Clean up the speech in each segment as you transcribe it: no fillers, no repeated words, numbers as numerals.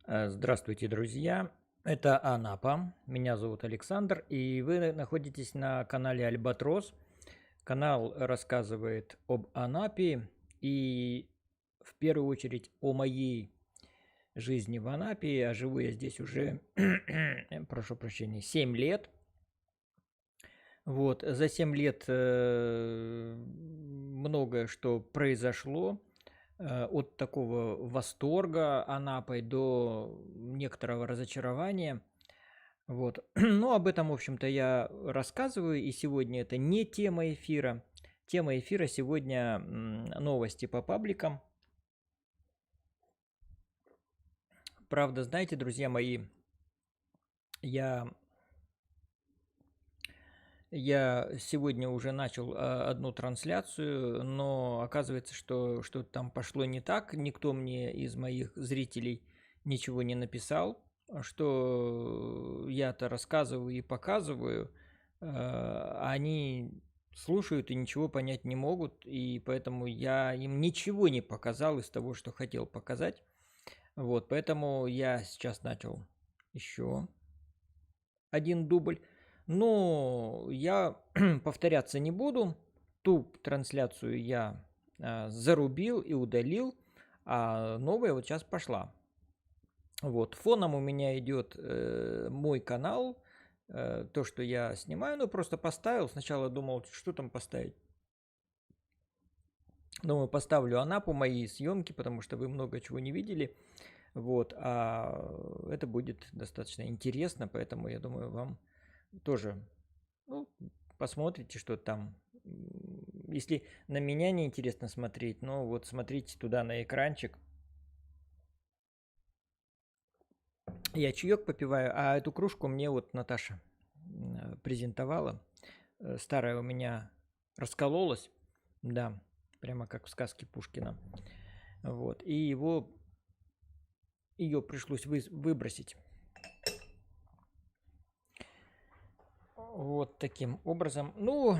Здравствуйте, друзья! Это Анапа. Меня зовут Александр, и вы находитесь на канале Альбатрос. Канал рассказывает об Анапе и в первую очередь о моей жизни в Анапе. А живу я здесь уже, прошу прощения, 7 лет. Вот, за 7 лет многое что произошло. От такого восторга Анапой до некоторого разочарования. Вот. Но об этом, в общем-то, я рассказываю, и сегодня это не тема эфира. Тема эфира сегодня новости по пабликам. Правда, знаете, друзья мои, я сегодня уже начал одну трансляцию, но оказывается, что что-то там пошло не так. Никто мне из моих зрителей ничего не написал, что я-то рассказываю и показываю, они слушают и ничего понять не могут, и поэтому я им ничего не показал из того, что хотел показать. Вот, поэтому я сейчас начал еще один дубль. Но я повторяться не буду. Ту трансляцию я зарубил и удалил, а новая вот сейчас пошла. Вот, фоном у меня идет мой канал, то, что я снимаю, ну просто поставил. Сначала думал, что там поставить. Думаю, поставлю Анапу, мои съемки, потому что вы много чего не видели. Вот, а это будет достаточно интересно, поэтому я думаю, вам тоже, ну, посмотрите, что там. Если на меня не интересно смотреть, ну вот смотрите туда на экранчик. Я чаек попиваю, а эту кружку мне вот Наташа презентовала. Старая у меня раскололась, да, прямо как в сказке Пушкина. Вот, и ее пришлось выбросить. Вот таким образом. Ну,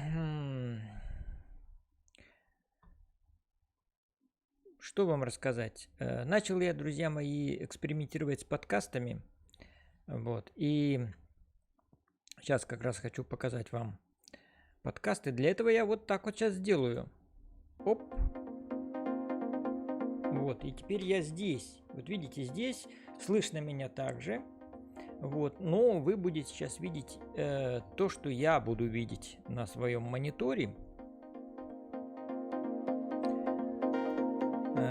что вам рассказать? Начал я, друзья мои, экспериментировать с подкастами. Вот. И сейчас как раз хочу показать вам подкасты. Для этого я вот так вот сейчас сделаю. Оп. Вот. И теперь я здесь. Вот видите, здесь слышно меня также. Вот. Но вы будете сейчас видеть то, что я буду видеть на своем мониторе.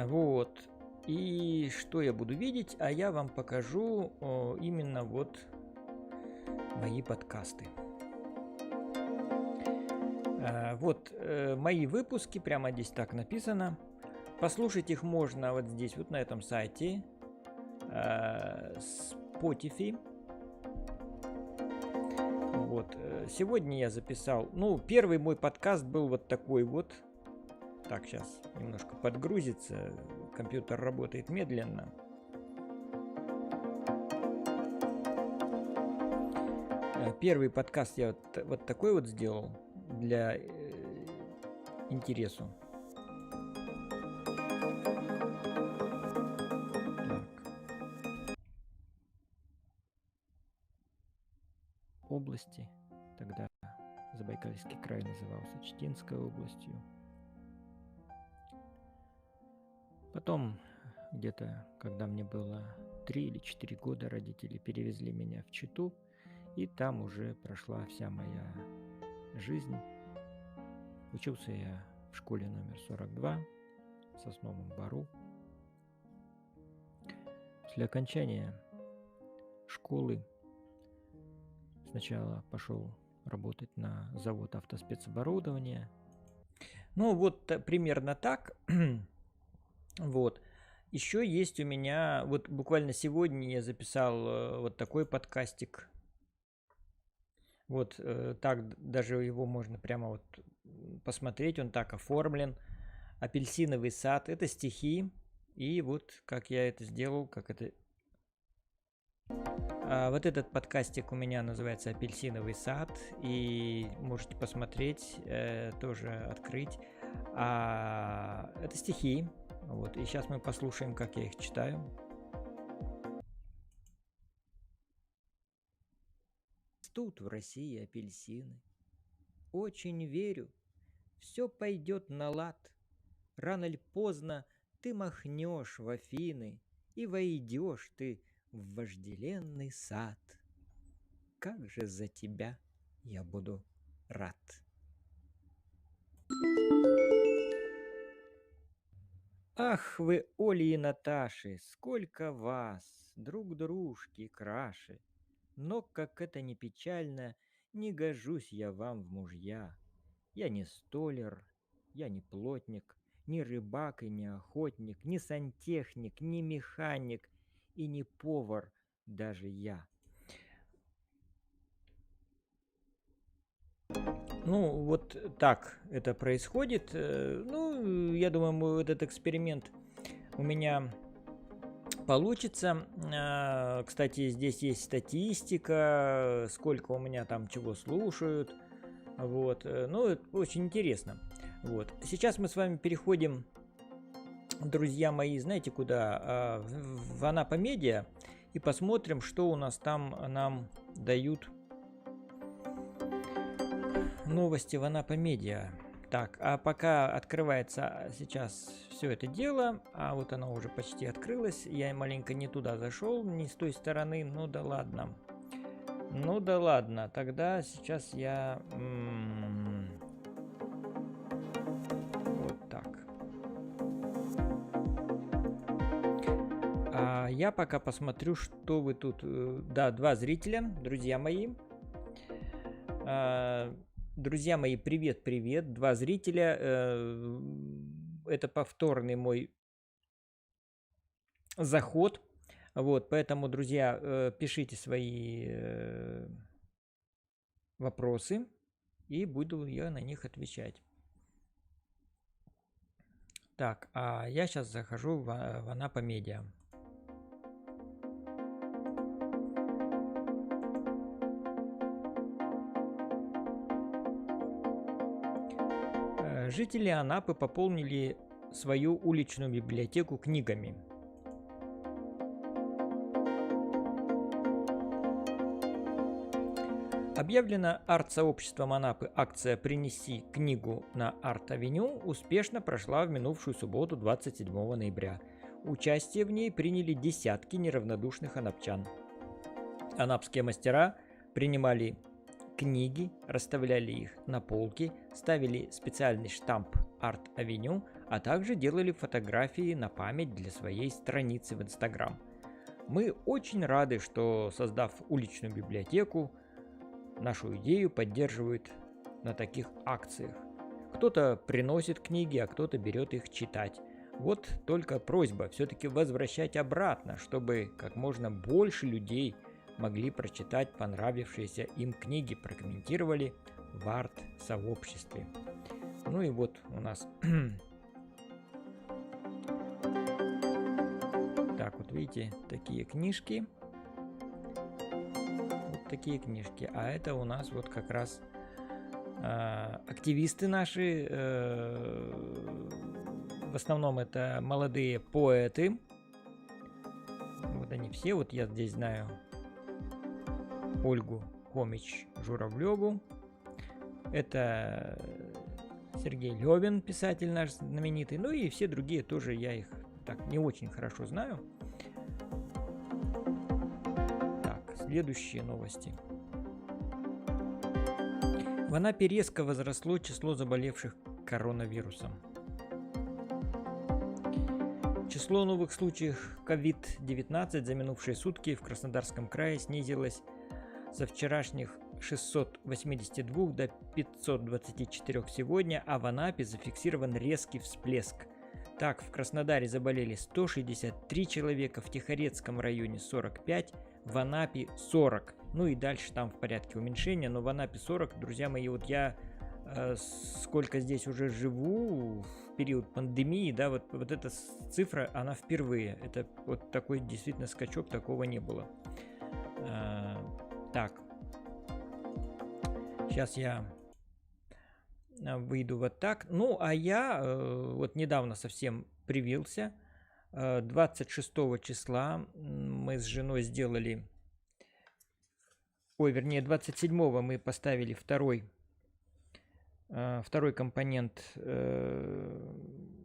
Вот. И что я буду видеть? А я вам покажу именно вот мои подкасты. Вот мои выпуски, прямо здесь так написано. Послушать их можно вот здесь, вот на этом сайте. Spotify. Вот. Сегодня я записал, ну, первый мой подкаст был вот такой вот. Так, сейчас немножко подгрузится. Компьютер работает медленно. Первый подкаст я вот такой вот сделал для интересу. Так. Области. Тогда Забайкальский край назывался Читинской областью. Потом, где-то, когда мне было 3 или 4 года, родители перевезли меня в Читу, и там уже прошла вся моя жизнь. Учился я в школе номер 42 в Сосновом Бору. После окончания школы сначала пошел работать на завод автоспецоборудования. Ну вот примерно так. Вот. Еще есть у меня, вот буквально сегодня я записал вот такой подкастик. Вот так даже его можно прямо вот посмотреть, он так оформлен. Апельсиновый сад, это стихи. И вот как я это сделал, как это... Вот этот подкастик у меня называется «Апельсиновый сад», и можете посмотреть, тоже открыть. Это стихи. Вот, и сейчас мы послушаем, как я их читаю. растут в России апельсины. Очень верю, все пойдет на лад. Рано или поздно ты махнешь в Афины, и войдешь ты в вожделенный сад. Как же за тебя я буду рад. Ах вы, Оли и Наташи, сколько вас, друг дружки краше. Но, как это ни печально, не гожусь я вам в мужья. Я не столер, я не плотник, ни рыбак и не охотник, ни сантехник, ни механик и не повар даже я. Ну, вот так это происходит. Ну, я думаю, этот эксперимент у меня получится. Кстати, здесь есть статистика, сколько у меня там чего слушают. Вот. Ну, это очень интересно. Вот. Сейчас мы с вами переходим, друзья мои, знаете куда? В Анапа Медиа. И посмотрим, что у нас там нам дают новости в Анапа Медиа. Так, а пока открывается сейчас все это дело, а вот оно уже почти открылось, я маленько не туда зашел, не с той стороны, ну да ладно. Ну да ладно, тогда сейчас я... вот так. А я пока посмотрю, что вы тут... Да, 2 зрителя, друзья мои. Друзья мои, привет-привет, 2 зрителя. Это повторный мой заход. Вот, поэтому, друзья, пишите свои вопросы, и буду я на них отвечать. Так, а я сейчас захожу в Анапа Медиа. Жители Анапы пополнили свою уличную библиотеку книгами. Объявлена арт-сообществом Анапы акция «Принеси книгу на Арт-авеню» успешно прошла в минувшую субботу 27 ноября. Участие в ней приняли десятки неравнодушных анапчан. Анапские мастера принимали книги, расставляли их на полке, ставили специальный штамп «Арт-авеню», а также делали фотографии на память для своей страницы в Инстаграм. Мы очень рады, что, создав уличную библиотеку, нашу идею поддерживают на таких акциях. Кто-то приносит книги, а кто-то берет их читать. Вот только просьба все-таки возвращать обратно, чтобы как можно больше людей могли прочитать понравившиеся им книги, прокомментировали в арт-сообществе. Ну и вот у нас... Так, вот видите, такие книжки. Вот такие книжки. А это у нас вот как раз активисты наши. В основном это молодые поэты. Вот они все. Вот я здесь знаю Ольгу Хомич-Журавлеву. Это Сергей Левин, писатель наш знаменитый. Ну и все другие тоже, я их так не очень хорошо знаю. Так, следующие новости. В Анапе резко возросло число заболевших коронавирусом. Число новых случаев COVID-19 за минувшие сутки в Краснодарском крае снизилось со вчерашних 682 до 524 сегодня, а в Анапе зафиксирован резкий всплеск. Так, в Краснодаре заболели 163 человека, в Тихорецком районе 45, в Анапе 40. Ну и дальше там в порядке уменьшения, но в Анапе 40, друзья мои, вот я сколько здесь уже живу в период пандемии, да, вот эта цифра, она впервые. Это вот такой действительно скачок, такого не было. Так, сейчас я выйду вот так. Ну, а я вот недавно совсем привился. 26 числа мы с женой сделали ой, вернее, 27-го мы поставили второй компонент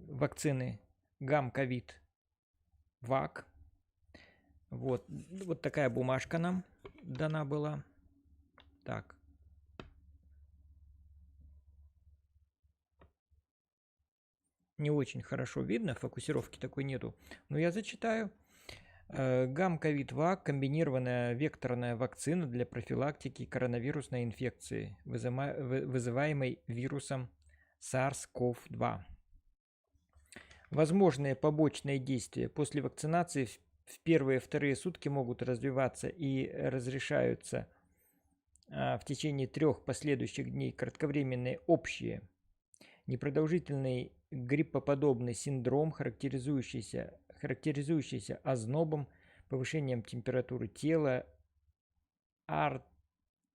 вакцины Гам-ковид ВАК. Вот такая бумажка нам дана была. Так. Не очень хорошо видно, фокусировки такой нету, но я зачитаю. Гам-ковид ВАК – комбинированная векторная вакцина для профилактики коронавирусной инфекции, вызываемой вирусом SARS-CoV-2. Возможные побочные действия после вакцинации в первые и вторые сутки могут развиваться и разрешаются в течение 3 последующих дней кратковременные общие непродолжительный гриппоподобный синдром, характеризующийся ознобом, повышением температуры тела,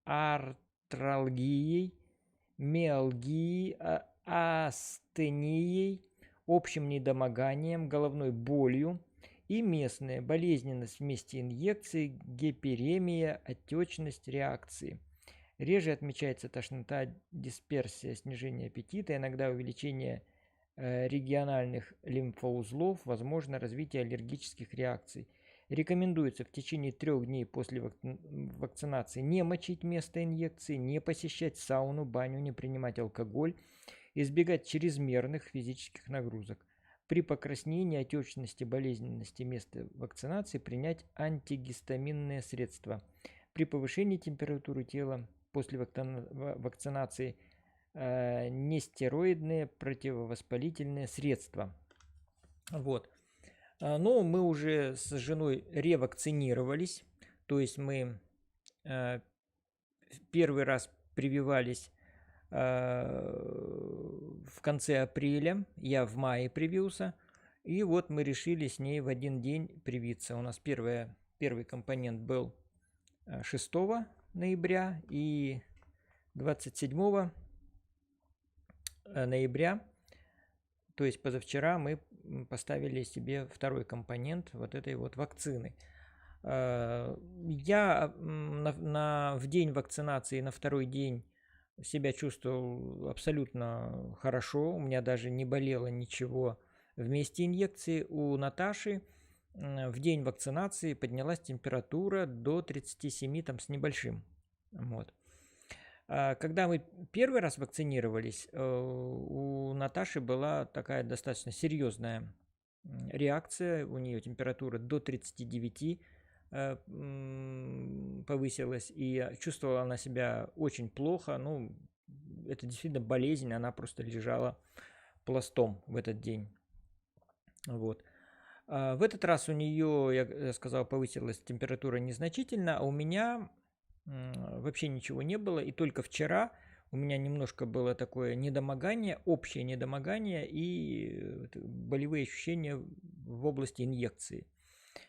артралгией, миалгией, астенией, общим недомоганием, головной болью и местная болезненность в месте инъекции, гиперемия, отечность, реакции. Реже отмечается тошнота, дисперсия, снижение аппетита, иногда увеличение региональных лимфоузлов, возможно развитие аллергических реакций. Рекомендуется в течение 3 дней после вакцинации не мочить место инъекции, не посещать сауну, баню, не принимать алкоголь, избегать чрезмерных физических нагрузок. При покраснении, отечности, болезненности места вакцинации принять антигистаминные средства. При повышении температуры тела после вакцинации нестероидные противовоспалительные средства. Вот. Но мы уже с женой ревакцинировались, то есть мы первый раз прививались в конце апреля, я в мае привился, и вот мы решили с ней в один день привиться. У нас первый компонент был 6 ноября и 27 ноября, то есть позавчера, мы поставили себе второй компонент вот этой вот вакцины. Я в день вакцинации, на второй день себя чувствовал абсолютно хорошо, у меня даже не болело ничего в месте инъекции. У Наташи в день вакцинации поднялась температура до 37 там, с небольшим. Вот. Когда мы первый раз вакцинировались, у Наташи была такая достаточно серьезная реакция, у нее температура до 39 повысилась, и чувствовала она себя очень плохо. Ну, это действительно болезнь, она просто лежала пластом в этот день. Вот. В этот раз у нее, я сказал, повысилась температура незначительно, а у меня вообще ничего не было, и только вчера у меня немножко было такое недомогание, общее недомогание и болевые ощущения в области инъекции.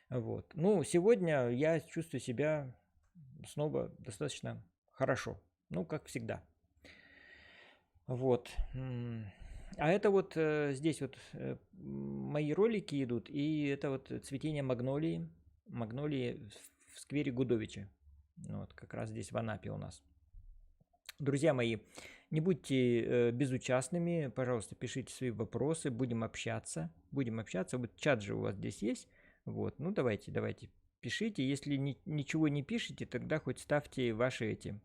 Вот. Ну, сегодня я чувствую себя снова достаточно хорошо, ну, как всегда. Вот. А это вот здесь вот мои ролики идут, и это вот цветение магнолии в сквере Гудовича. Вот, как раз здесь в Анапе у нас. Друзья мои, не будьте безучастными, пожалуйста, пишите свои вопросы, будем общаться. Вот чат же у вас здесь есть. Вот, ну давайте, пишите. Если ничего не пишете, тогда хоть ставьте ваши эти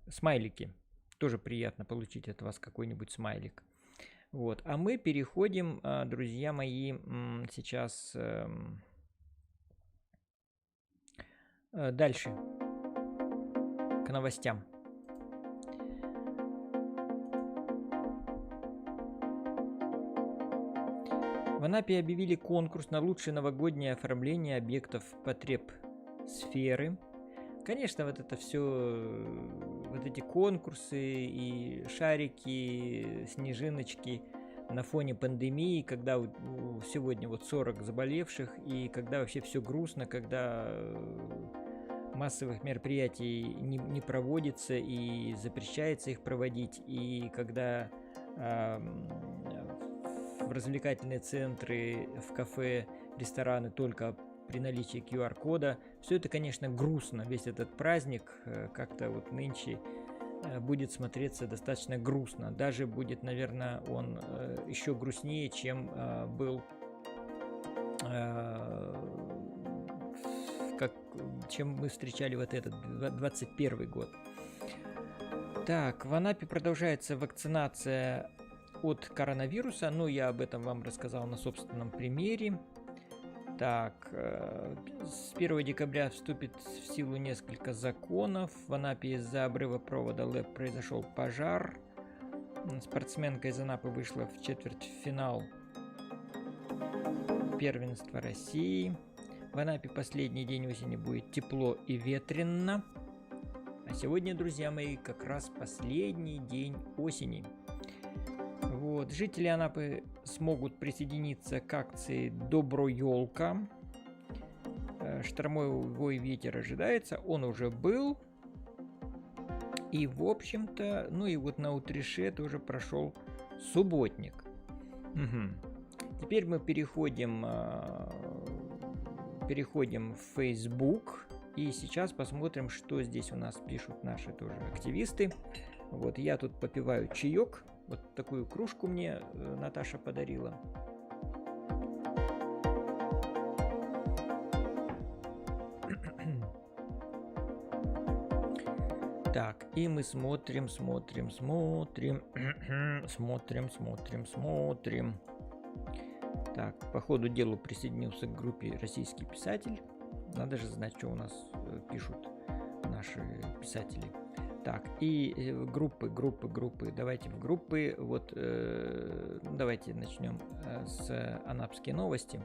смайлики. Тоже приятно получить от вас какой-нибудь смайлик. Вот, а мы переходим, друзья мои, сейчас дальше к новостям. В Анапе объявили конкурс на лучшее новогоднее оформление объектов потребсферы. Конечно, вот это все, вот эти конкурсы и шарики, снежиночки на фоне пандемии, когда сегодня вот 40 заболевших, и когда вообще все грустно, когда массовых мероприятий не проводится и запрещается их проводить, и когда в развлекательные центры, в кафе, рестораны только при наличии QR-кода. Все это, конечно, грустно. Весь этот праздник как-то вот нынче будет смотреться достаточно грустно. Даже будет, наверное, он еще грустнее, чем был, чем мы встречали вот этот 21 год. Так, в Анапе продолжается вакцинация от коронавируса. Ну, я об этом вам рассказал на собственном примере. Так, с 1 декабря вступит в силу несколько законов. В Анапе из-за обрыва провода ЛЭП произошел пожар. Спортсменка из Анапы вышла в четвертьфинал первенства России. В Анапе последний день осени будет тепло и ветрено. А сегодня, друзья мои, как раз последний день осени. Вот. Жители Анапы смогут присоединиться к акции «Добро ёлка». Штормовой ветер ожидается, он уже был. И, в общем-то, ну и вот на Утрише тоже прошел субботник. Угу. Теперь мы переходим в Facebook. И сейчас посмотрим, что здесь у нас пишут наши тоже активисты. Вот я тут попиваю чаек. Вот такую кружку мне Наташа подарила. Так, и мы смотрим. Так, по ходу дела присоединился к группе «Российский писатель». Надо же знать, что у нас пишут наши писатели. Так, и группы. Давайте в группы. Вот, давайте начнем с Анапские новости.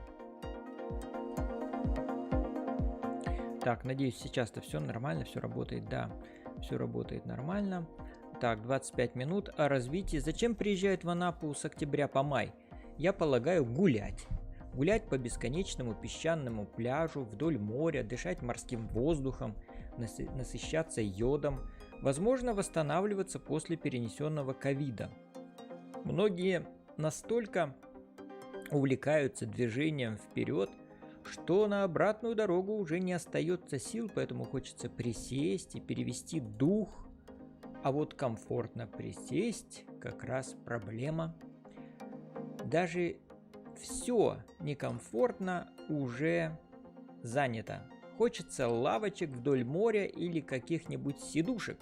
Так, надеюсь, сейчас-то все нормально, все работает. Да, все работает нормально. Так, 25 минут о развитии. Зачем приезжают в Анапу с октября по май? Я полагаю, гулять. Гулять по бесконечному песчаному пляжу, вдоль моря, дышать морским воздухом, насыщаться йодом, возможно, восстанавливаться после перенесенного ковида. Многие настолько увлекаются движением вперед, что на обратную дорогу уже не остается сил, поэтому хочется присесть и перевести дух. А вот комфортно присесть как раз проблема. Даже все некомфортно уже занято. Хочется лавочек вдоль моря или каких-нибудь сидушек.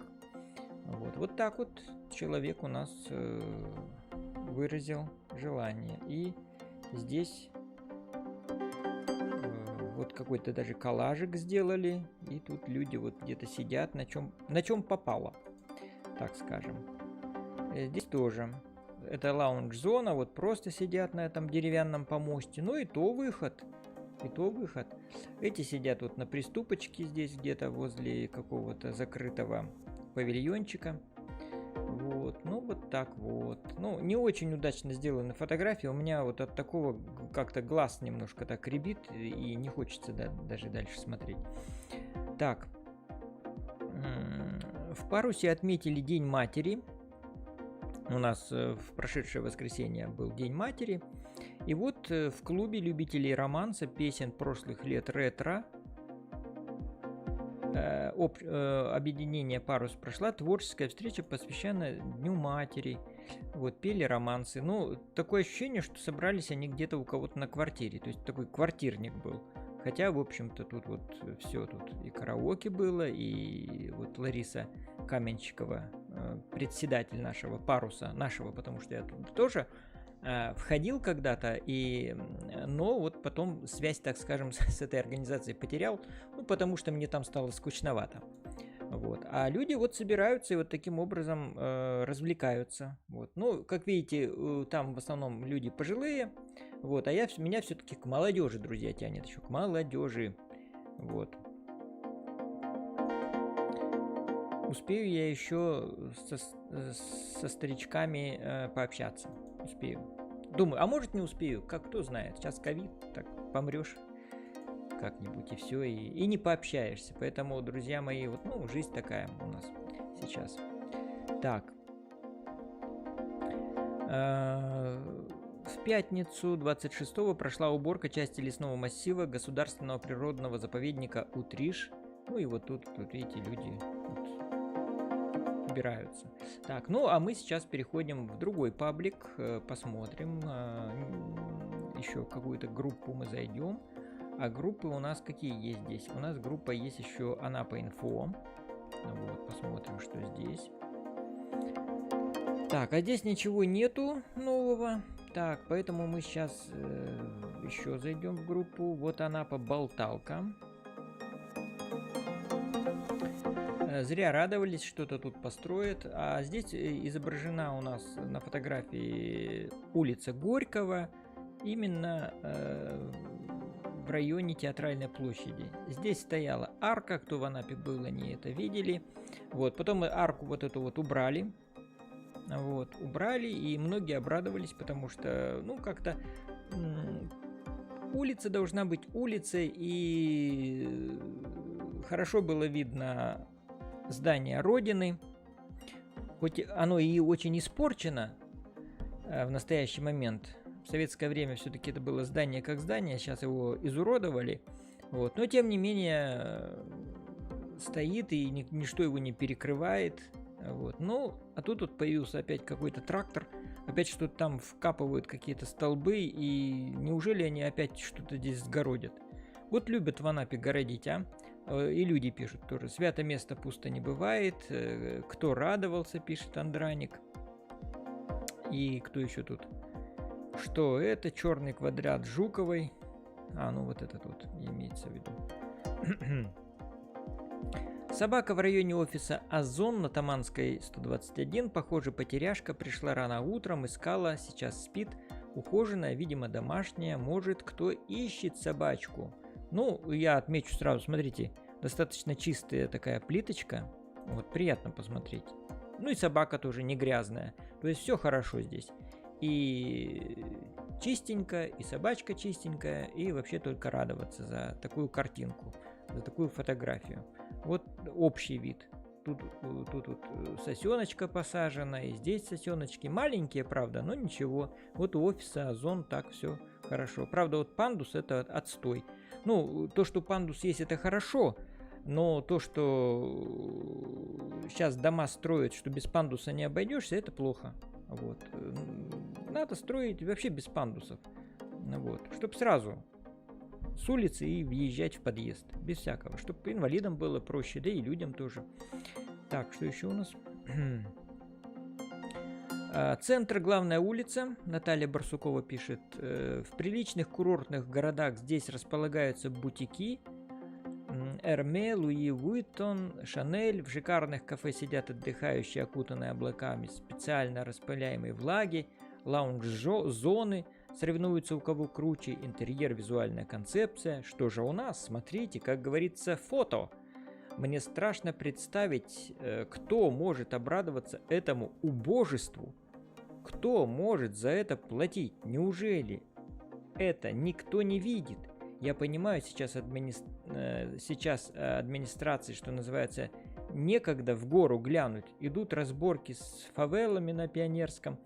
Вот так вот человек у нас выразил желание. И здесь вот какой-то даже коллажик сделали. И тут люди вот где-то сидят, на чем попало, так скажем. Здесь тоже. Это лаунж-зона, вот просто сидят на этом деревянном помосте. Ну и то выход. Эти сидят вот на приступочке здесь где-то возле какого-то закрытого павильончика. Вот, ну вот так вот. Ну, не очень удачно сделаны фотографии. У меня вот от такого как-то глаз немножко так рябит и не хочется даже дальше смотреть. Так. В Парусе отметили День матери. У нас в прошедшее воскресенье был День матери. И вот в клубе любителей романса, песен прошлых лет ретро, объединение «Парус» прошла творческая встреча, посвященная Дню матери. Вот, пели романсы. Ну, такое ощущение, что собрались они где-то у кого-то на квартире. То есть такой квартирник был. Хотя, в общем-то, тут вот все, тут и караоке было, и вот Лариса Каменщикова, председатель нашего «Паруса», потому что я тут тоже входил когда-то, но вот потом связь, так скажем, с этой организацией потерял, ну, потому что мне там стало скучновато. Вот. А люди вот собираются и вот таким образом развлекаются. Вот. Ну, как видите, там в основном люди пожилые, вот, а меня все-таки к молодежи, друзья, тянет еще к молодежи. Вот. Успею я еще со старичками пообщаться. Успею. Думаю, а может не успею, кто знает. Сейчас ковид, так помрешь как-нибудь и все, и не пообщаешься. Поэтому, друзья мои, вот, ну, жизнь такая у нас сейчас. Так. В пятницу 26-го прошла уборка части лесного массива государственного природного заповедника Утриш. Ну и вот тут видите, люди убираются. Так, ну а мы сейчас переходим в другой паблик, посмотрим. Еще какую-то группу мы зайдем. А группы у нас какие есть здесь? У нас группа есть еще Анапа Инфо. Вот, посмотрим, что здесь. Так, а здесь ничего нету нового. Так, поэтому мы сейчас еще зайдем в группу. Вот Анапа Болталка. Зря радовались, что-то тут построят. А здесь изображена у нас на фотографии улица Горького. Именно в районе Театральной площади. Здесь стояла арка, кто в Анапе был, они это видели. Вот, потом арку вот эту вот убрали. Вот, убрали, и многие обрадовались, потому что, ну, как-то улица должна быть улицей, и хорошо было видно здание Родины. Хоть оно и очень испорчено в настоящий момент. В советское время все-таки это было здание как здание, сейчас его изуродовали. Вот. Но тем не менее стоит, и ничто его не перекрывает. Вот. Ну, а тут вот появился опять какой-то трактор, опять что-то там вкапывают, какие-то столбы, и неужели они опять что-то здесь сгородят? Вот любят в Анапе городить, а? И люди пишут тоже, свято место пусто не бывает, кто радовался, пишет Андраник. И кто еще тут? Что это? Черный квадрат Жуковой. А, ну вот этот вот имеется в виду. Собака в районе офиса Озон на Таманской 121, похоже, потеряшка, пришла рано утром, искала, сейчас спит, ухоженная, видимо, домашняя, может, кто ищет собачку. Ну, я отмечу сразу, смотрите, достаточно чистая такая плиточка, вот, приятно посмотреть. Ну и собака тоже не грязная, то есть все хорошо здесь. И чистенько, и собачка чистенькая, и вообще только радоваться за такую картинку, за такую фотографию. Вот общий вид. Тут вот сосеночка посажена, и здесь сосеночки. Маленькие, правда, но ничего. Вот у офиса Озон так все хорошо. Правда, вот пандус это отстой. Ну, то, что пандус есть, это хорошо. Но то, что сейчас дома строят, что без пандуса не обойдешься, это плохо. Вот. Надо строить вообще без пандусов. Вот. Чтоб сразу с улицы и въезжать в подъезд. Без всякого. Чтобы инвалидам было проще, да и людям тоже. Так, что еще у нас? Центр, главная улица. Наталья Барсукова пишет. В приличных курортных городах здесь располагаются бутики. Эрме, Луи Вуиттон, Шанель. В шикарных кафе сидят отдыхающие, окутанные облаками специально распыляемой влаги. Лаунж-зоны. Соревнуются у кого круче, интерьер, визуальная концепция. Что же у нас? Смотрите, как говорится, фото. Мне страшно представить, кто может обрадоваться этому убожеству. Кто может за это платить? Неужели это никто не видит? Я понимаю, сейчас администрации, что называется, некогда в гору глянуть. Идут разборки с фавелами на Пионерском.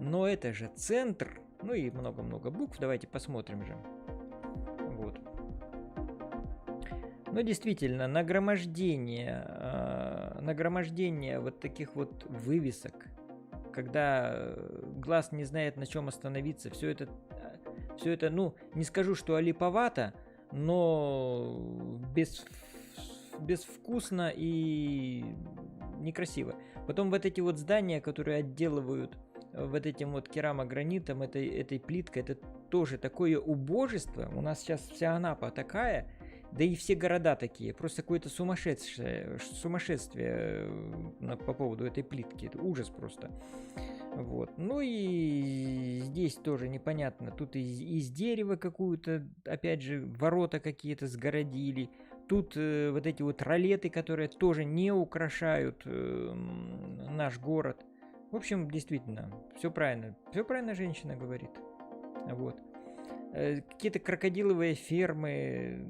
Но это же центр. Ну и много-много букв. Давайте посмотрим же. Вот. Ну, действительно, нагромождение вот таких вот вывесок, когда глаз не знает, на чем остановиться, все это, ну, не скажу, что олиповато, но безвкусно и некрасиво. Потом вот эти вот здания, которые отделывают вот этим вот керамогранитом, этой плиткой, это тоже такое убожество. У нас сейчас вся Анапа такая, да и все города такие. Просто какое-то сумасшествие по поводу этой плитки. Это ужас просто. Вот. Ну и здесь тоже непонятно. Тут из дерева какую-то, опять же, ворота какие-то сгородили. Тут вот эти вот ролеты, которые тоже не украшают наш город. В общем, действительно, все правильно. Все правильно женщина говорит. Вот. Какие-то крокодиловые фермы,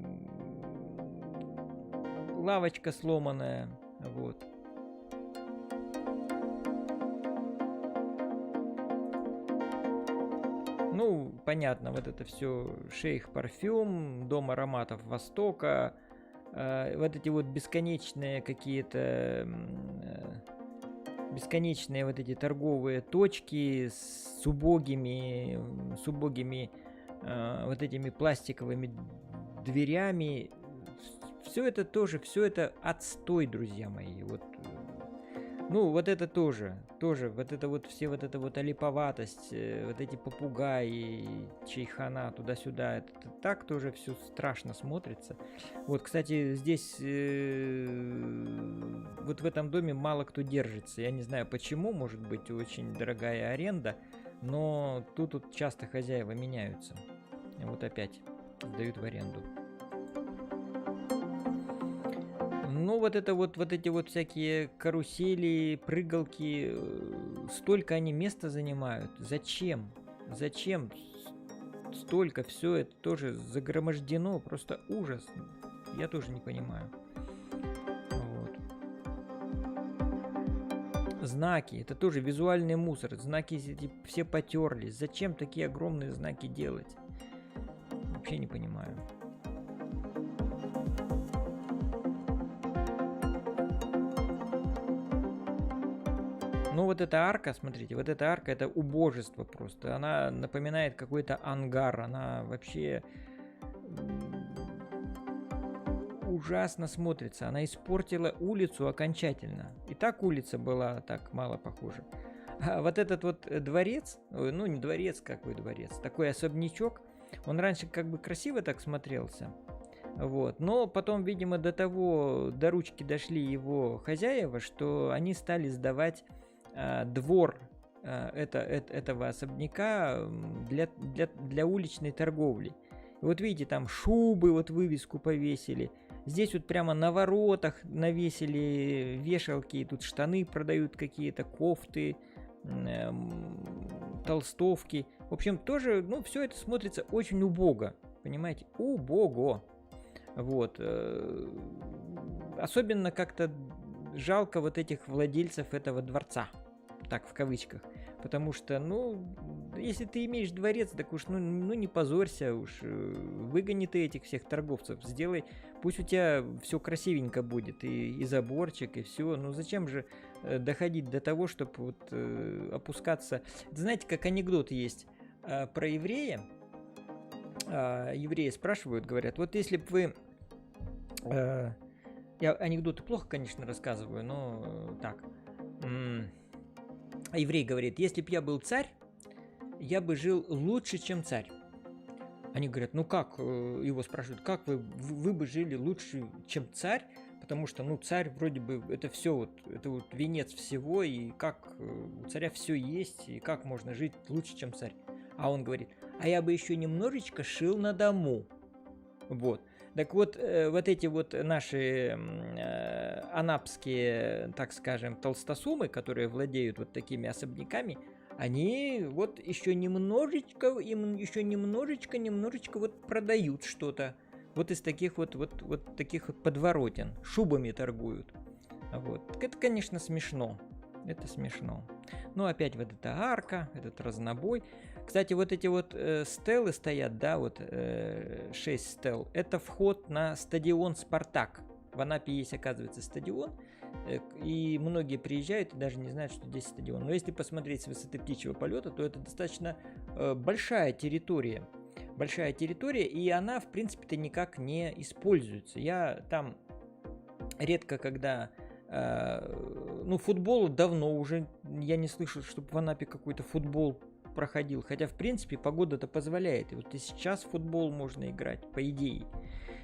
лавочка сломанная. Вот. Ну, понятно, вот это все Шейх Парфюм, Дом ароматов Востока, вот эти вот бесконечные какие-то бесконечные вот эти торговые точки с убогими вот этими пластиковыми дверями. Все это тоже, все это отстой, друзья мои. Вот, ну, вот это тоже, вот это вот все, вот эта вот олиповатость, вот эти попугаи, чайхана туда-сюда, это так тоже все страшно смотрится. Вот, кстати, здесь, вот в этом доме мало кто держится. Я не знаю почему, может быть, очень дорогая аренда, но тут вот часто хозяева меняются. И вот опять сдают в аренду. Ну, вот это вот эти вот всякие карусели, прыгалки, столько они места занимают. Зачем? Зачем столько? Все это тоже загромождено, просто ужас. Я тоже не понимаю. Вот. Знаки, это тоже визуальный мусор. Знаки эти все потерлись. Зачем такие огромные знаки делать? Вообще не понимаю. Ну вот эта арка, смотрите, вот эта арка, это убожество просто. Она напоминает какой-то ангар. Она вообще ужасно смотрится. Она испортила улицу окончательно. И так улица была так мало похожа. А вот этот вот дворец, ну не дворец, какой дворец, такой особнячок, он раньше как бы красиво так смотрелся. Вот. Но потом, видимо, до ручки дошли его хозяева, что они стали сдавать двор этого особняка для уличной торговли. И вот видите, там шубы, вот вывеску повесили. Здесь вот прямо на воротах навесили вешалки, тут штаны продают какие-то, кофты, толстовки. В общем, тоже, ну, все это смотрится очень убого. Понимаете? Убого. Вот. Особенно как-то жалко вот этих владельцев этого дворца. Так, в кавычках. Потому что, ну, если ты имеешь дворец, так уж, ну не позорься уж. Выгони ты этих всех торговцев. Сделай, пусть у тебя все красивенько будет. И заборчик, и все. Ну, зачем же доходить до того, чтобы вот опускаться. Знаете, как анекдот есть про еврея. Евреи спрашивают, говорят, вот если бы вы... Я анекдоты плохо, конечно, рассказываю, но так. Еврей говорит, если бы я был царь, я бы жил лучше, чем царь. Они говорят, ну как, его спрашивают, как вы бы жили лучше, чем царь? Потому что, ну, царь вроде бы, это все вот, это вот венец всего, и как у царя все есть, и как можно жить лучше, чем царь? А он говорит, а я бы еще немножечко шил на дому. Вот. Так вот, вот эти вот наши анапские, так скажем, толстосумы, которые владеют вот такими особняками, они вот еще немножечко вот продают что-то. Вот из таких вот таких вот подворотен. Шубами торгуют. Вот. Это, конечно, смешно. Это смешно. Ну, опять вот эта арка, этот разнобой. Кстати, вот эти вот стелы стоят, да, вот 6 стел. Это вход на стадион «Спартак». В Анапе есть, оказывается, стадион. И многие приезжают и даже не знают, что здесь стадион. Но если посмотреть с высоты птичьего полета, то это достаточно большая территория. Большая территория, и она, в принципе-то, никак не используется. Я там редко, когда... ну, футбол давно уже я не слышал, чтобы в Анапе какой-то футбол проходил. Хотя, в принципе, погода-то позволяет. И вот и сейчас в футбол можно играть, по идее.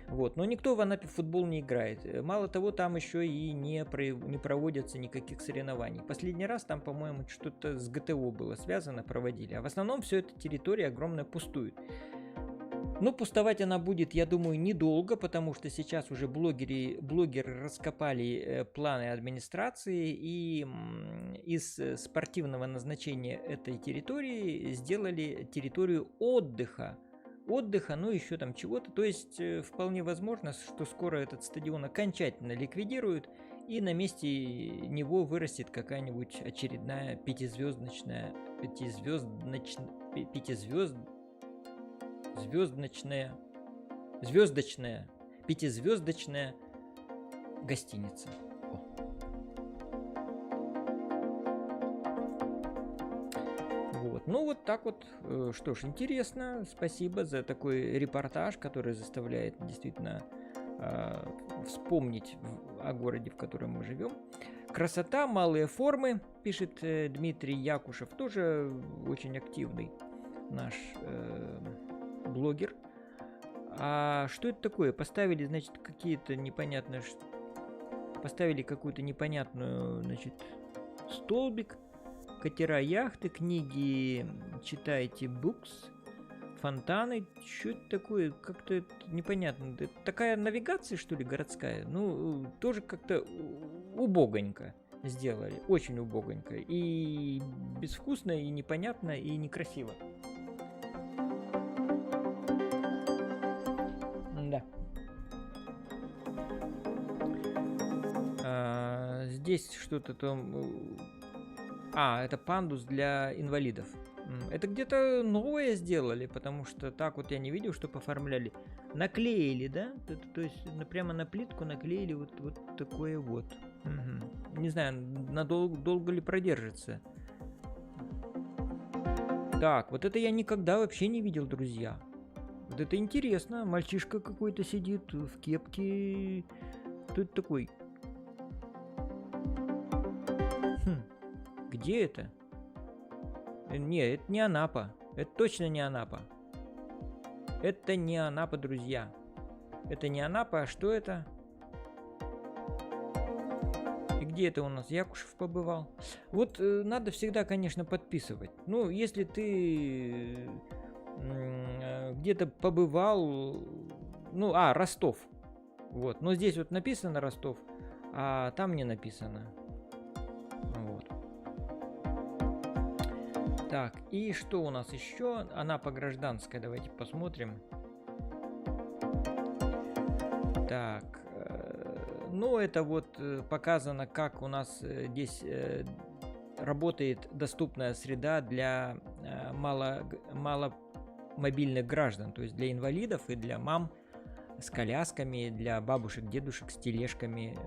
Вот. Но никто в Анапе в футбол не играет. Мало того, там еще и не проводятся никаких соревнований. Последний раз там, по-моему, что-то с ГТО было связано, проводили. А в основном все эта территория огромная пустует. Но пустовать она будет, я думаю, недолго, потому что сейчас уже блогеры раскопали планы администрации и из спортивного назначения этой территории сделали территорию отдыха, ну еще там чего-то. То есть вполне возможно, что скоро этот стадион окончательно ликвидируют, и на месте него вырастет какая-нибудь очередная 5-звездочная пятизвездочная гостиница. Вот. Ну, вот так вот. Что ж, интересно. Спасибо за такой репортаж, который заставляет действительно вспомнить о городе, в котором мы живем. Красота, малые формы, пишет Дмитрий Якушев, тоже очень активный наш блогер. А что это такое? Поставили, значит, какие-то непонятные... Поставили какую-то непонятную, значит, столбик. Катера, яхты, книги, читайте, books, фонтаны. Что это такое? Как-то это непонятно. Это такая навигация, что ли, городская? Ну, тоже как-то убогонько сделали. Очень убогонько. И безвкусно, и непонятно, и некрасиво. Да. Здесь что-то там... это пандус для инвалидов. Это где-то новое сделали, потому что так вот я не видел, что оформляли. Наклеили, да? То есть прямо на плитку наклеили вот такое вот. Угу. Не знаю, долго ли продержится. Так, вот это я никогда вообще не видел, друзья. Вот это интересно. Мальчишка какой-то сидит в кепке. Кто это такой? Где это? Не, это не Анапа. Это точно не Анапа. Это не Анапа, друзья. Это не Анапа, а что это? И где это у нас? Якушев побывал. Вот надо всегда, конечно, подписывать. Ну, если ты где-то побывал... Ну, Ростов. Вот. Но здесь вот написано Ростов, а там не написано. Вот. Так, и что у нас еще? Анапа гражданская, давайте посмотрим. Так, ну это вот показано, как у нас здесь работает доступная среда для маломобильных граждан, то есть для инвалидов и для мам с колясками, для бабушек, дедушек с тележками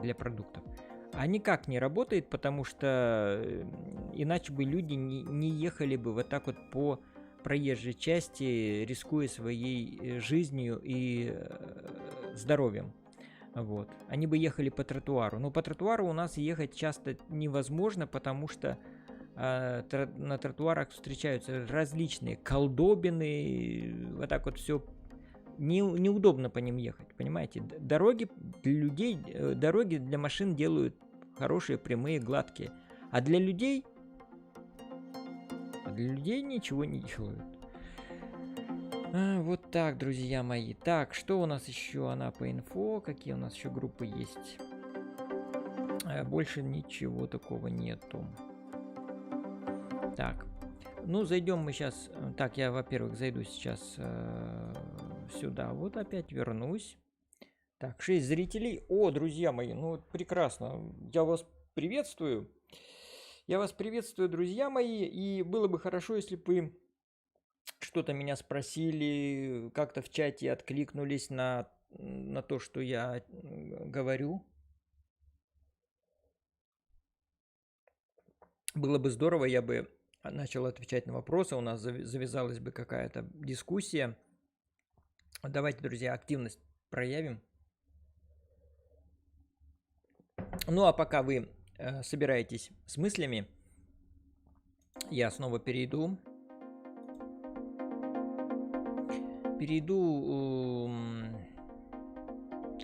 для продуктов. А никак не работает, потому что иначе бы люди не ехали бы вот так вот по проезжей части, рискуя своей жизнью и здоровьем. Вот. Они бы ехали по тротуару. Но по тротуару у нас ехать часто невозможно, потому что на тротуарах встречаются различные колдобины, вот так вот все неудобно по ним ехать, понимаете? Дороги для людей, дороги для машин делают хорошие, прямые, гладкие. А для людей ничего не делают. Вот так, друзья мои. Так, что у нас еще? Анапа инфо. Какие у нас еще группы есть? Больше ничего такого нету. Так. Ну, зайдем мы сейчас... Так, я, во-первых, зайду сейчас сюда. Вот опять вернусь. Так, 6 зрителей. О, друзья мои, ну прекрасно. Я вас приветствую. Я вас приветствую, друзья мои. И было бы хорошо, если бы вы что-то меня спросили, как-то в чате откликнулись на то, что я говорю. Было бы здорово, я бы начал отвечать на вопросы, у нас завязалась бы какая-то дискуссия. Давайте, друзья, активность проявим. Ну, а пока вы собираетесь с мыслями, я снова перейду.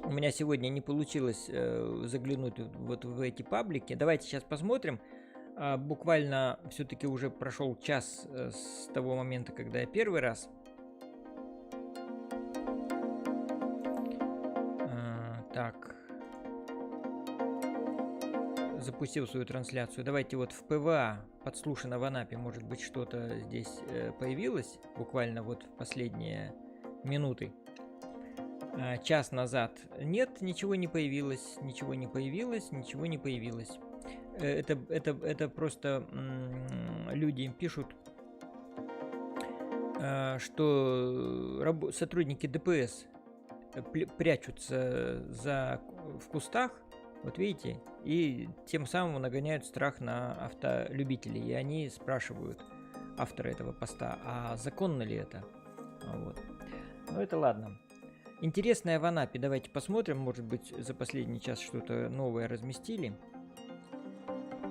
У меня сегодня не получилось заглянуть вот в эти паблики. Давайте сейчас посмотрим. Буквально все-таки уже прошел час с того момента, когда я первый раз запустил свою трансляцию. Давайте вот в ПВА подслушано в Анапе, может быть, что-то здесь появилось буквально вот в последние минуты. Час назад нет, ничего не появилось, ничего не появилось. Это просто люди пишут, что сотрудники ДПС прячутся в кустах, вот видите, и тем самым нагоняют страх на автолюбителей. И они спрашивают автора этого поста, а законно ли это? Вот. Ну это ладно. Интересная в Анапе. Давайте посмотрим, может быть, за последний час что-то новое разместили.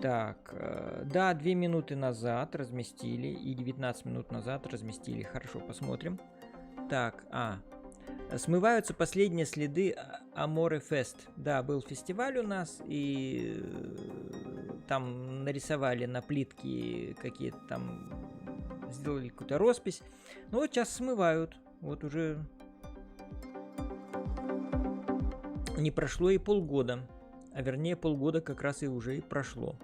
Так, да, 2 минуты назад разместили и 19 минут назад разместили. Хорошо, посмотрим. Так, смываются последние следы Аморе Фест. Да, был фестиваль у нас, и там нарисовали на плитке какие-то там, сделали какую-то роспись. Ну вот сейчас смывают. Вот уже не прошло и полгода. А вернее, полгода как раз и уже и прошло.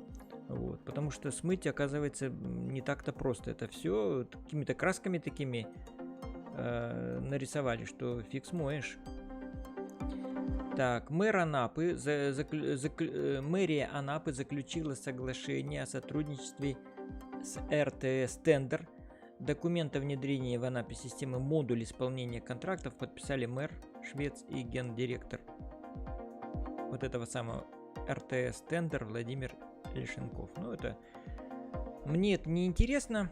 Вот, потому что смыть, оказывается, не так-то просто. Это все какими-то красками такими нарисовали, что фиг смоешь. Так, мэрия Анапы заключила соглашение о сотрудничестве с РТС Тендер. Документ о внедрении в Анапе системы модуль исполнения контрактов подписали мэр, швец и гендиректор вот этого самого РТС Тендер Владимир Лешенков. Ну, это мне это не интересно.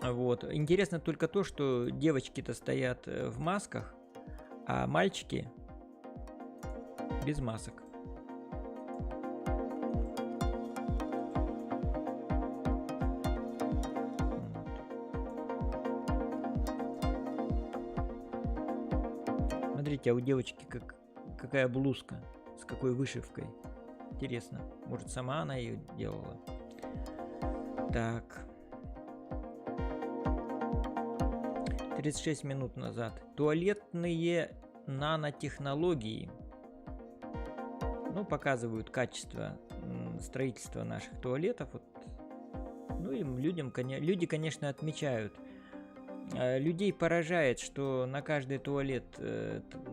Вот. Интересно только то, что девочки-то стоят в масках, а мальчики без масок. Смотрите, а у девочки какая блузка, с какой вышивкой. Интересно, может, сама она ее делала? Так. 36 минут назад. Туалетные нанотехнологии. Ну, показывают качество строительства наших туалетов. Вот. Ну, и люди, конечно, отмечают. Людей поражает, что на каждый туалет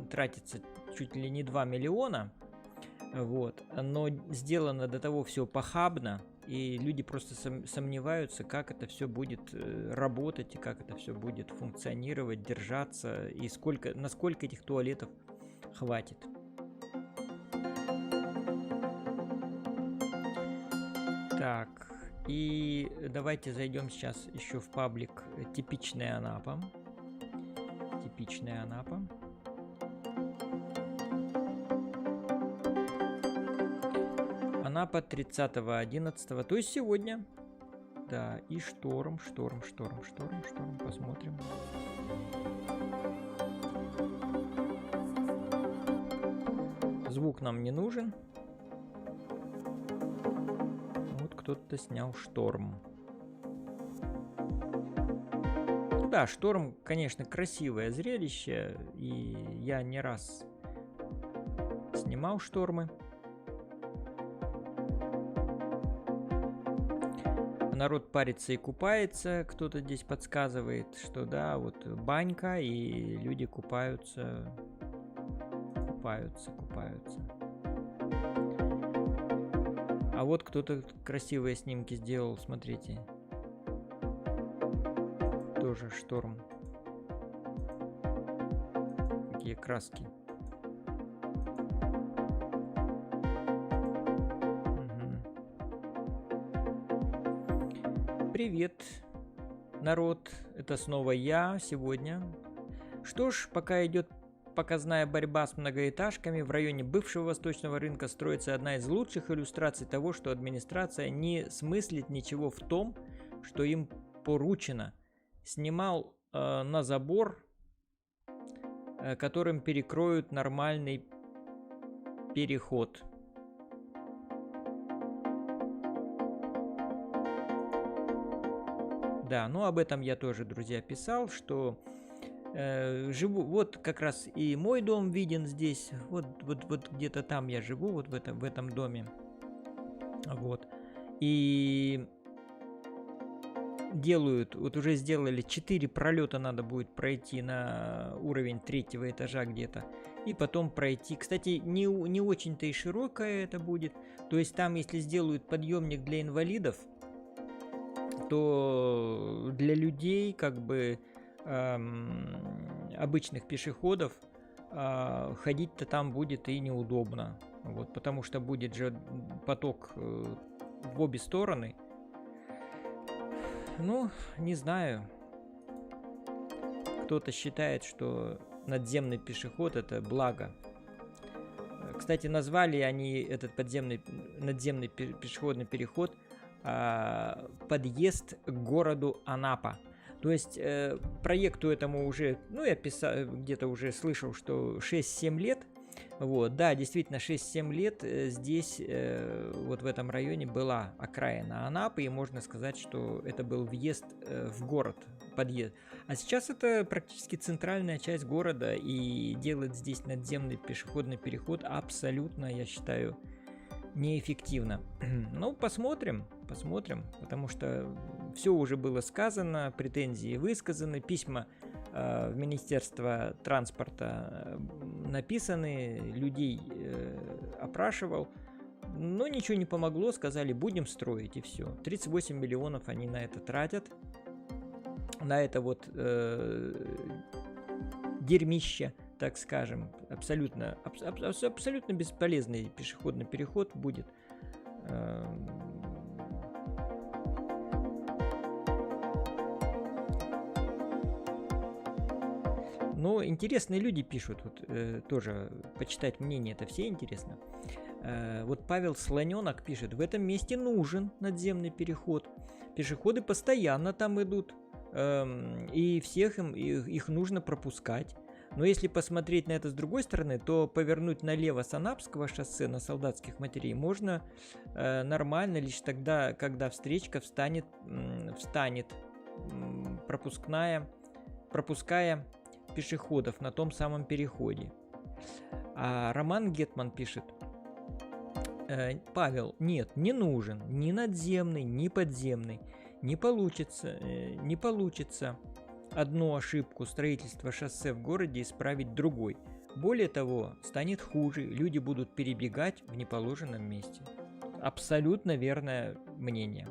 тратится чуть ли не 2 миллиона. Вот. Но сделано до того все похабно. И люди просто сомневаются, как это все будет работать, и как это все будет функционировать, держаться, и насколько этих туалетов хватит. Так, и давайте зайдем сейчас еще в паблик «Типичная Анапа». «Типичная Анапа». Анапа 30.11, то есть сегодня. Да, и шторм. Посмотрим. Звук нам не нужен. Вот кто-то снял шторм. Да, шторм, конечно, красивое зрелище. И я не раз снимал штормы. Народ парится и купается, кто-то здесь подсказывает, что да, вот банька, и люди купаются. А вот кто-то красивые снимки сделал, смотрите. Тоже шторм. Какие краски. Привет, народ, это снова я сегодня. Что ж, пока идет показная борьба с многоэтажками, в районе бывшего Восточного рынка строится одна из лучших иллюстраций того, что администрация не смыслит ничего в том, что им поручено. Снимал на забор, которым перекроют нормальный переход. Да, ну об этом я тоже, друзья, писал, что живу, вот как раз и мой дом виден здесь, вот где-то там я живу, вот в этом доме, вот, и делают, вот уже сделали 4 пролета, надо будет пройти на уровень 3-го этажа где-то, и потом пройти, кстати, не очень-то и широкое это будет, то есть там, если сделают подъемник для инвалидов, то для людей, как бы обычных пешеходов, ходить-то там будет и неудобно. Вот, потому что будет же поток в обе стороны. Ну, не знаю. Кто-то считает, что надземный пешеход — это благо. Кстати, назвали они этот надземный пешеходный переход подъезд к городу Анапа. То есть проекту этому уже, ну, я где-то уже слышал, что 6-7 лет. Вот, да, действительно, 6-7 лет здесь, вот в этом районе, была окраина Анапы, и можно сказать, что это был въезд в город, подъезд. А сейчас это практически центральная часть города, и делать здесь надземный пешеходный переход абсолютно, я считаю, неэффективно. Ну, посмотрим, потому что все уже было сказано, претензии высказаны, письма в Министерство транспорта написаны, людей опрашивал, но ничего не помогло, сказали, будем строить, и все. 38 миллионов они на это тратят, на это вот дерьмище, так скажем, абсолютно бесполезный пешеходный переход будет. Но интересные люди пишут, вот, тоже почитать мнение, это все интересно. Вот Павел Слоненок пишет: в этом месте нужен надземный переход. Пешеходы постоянно там идут, и всех их нужно пропускать. Но если посмотреть на это с другой стороны, то повернуть налево с Анапского шоссе на Солдатских матерей можно нормально лишь тогда, когда встречка встанет, пропуская пешеходов на том самом переходе. А Роман Гетман пишет: Павел, нет, не нужен ни надземный, ни подземный. Не получится одну ошибку строительства шоссе в городе исправить другой. Более того, станет хуже, люди будут перебегать в неположенном месте. Абсолютно верное мнение.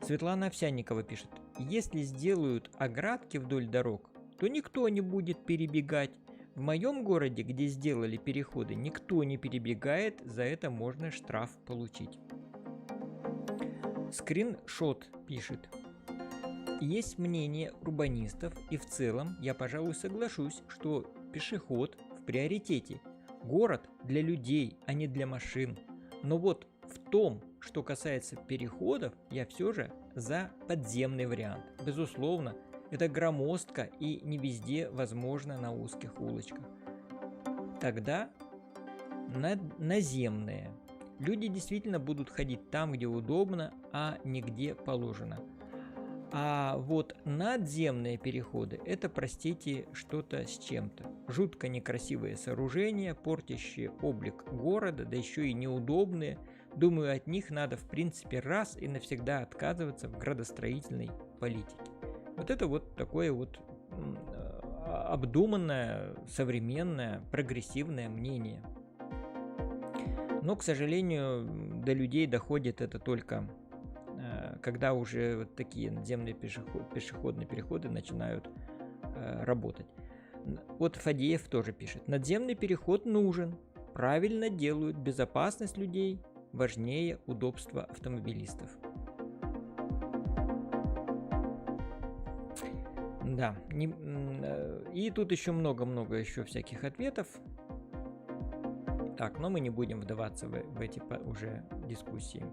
Светлана Овсянникова пишет: если сделают оградки вдоль дорог, то никто не будет перебегать. В моем городе, где сделали переходы, никто не перебегает, за это можно штраф получить. Скриншот пишет: есть мнение урбанистов, и в целом я, пожалуй, соглашусь, что пешеход в приоритете. Город для людей, а не для машин. Но вот в том, что касается переходов, я все же за подземный вариант. Безусловно, это громоздко и не везде возможно на узких улочках. Тогда наземные. Люди действительно будут ходить там, где удобно, а не где положено. А вот надземные переходы — это, простите, что-то с чем-то. Жутко некрасивые сооружения, портящие облик города, да еще и неудобные. Думаю, от них надо в принципе раз и навсегда отказываться в градостроительной политике. Вот это вот такое вот обдуманное, современное, прогрессивное мнение. Но, к сожалению, до людей доходит это только когда уже вот такие надземные пешеходные переходы начинают работать. Вот Фадеев тоже пишет: надземный переход нужен, правильно делают, безопасность людей важнее удобства автомобилистов. Да, и тут еще много еще всяких ответов. Так, но мы не будем вдаваться в эти уже дискуссии.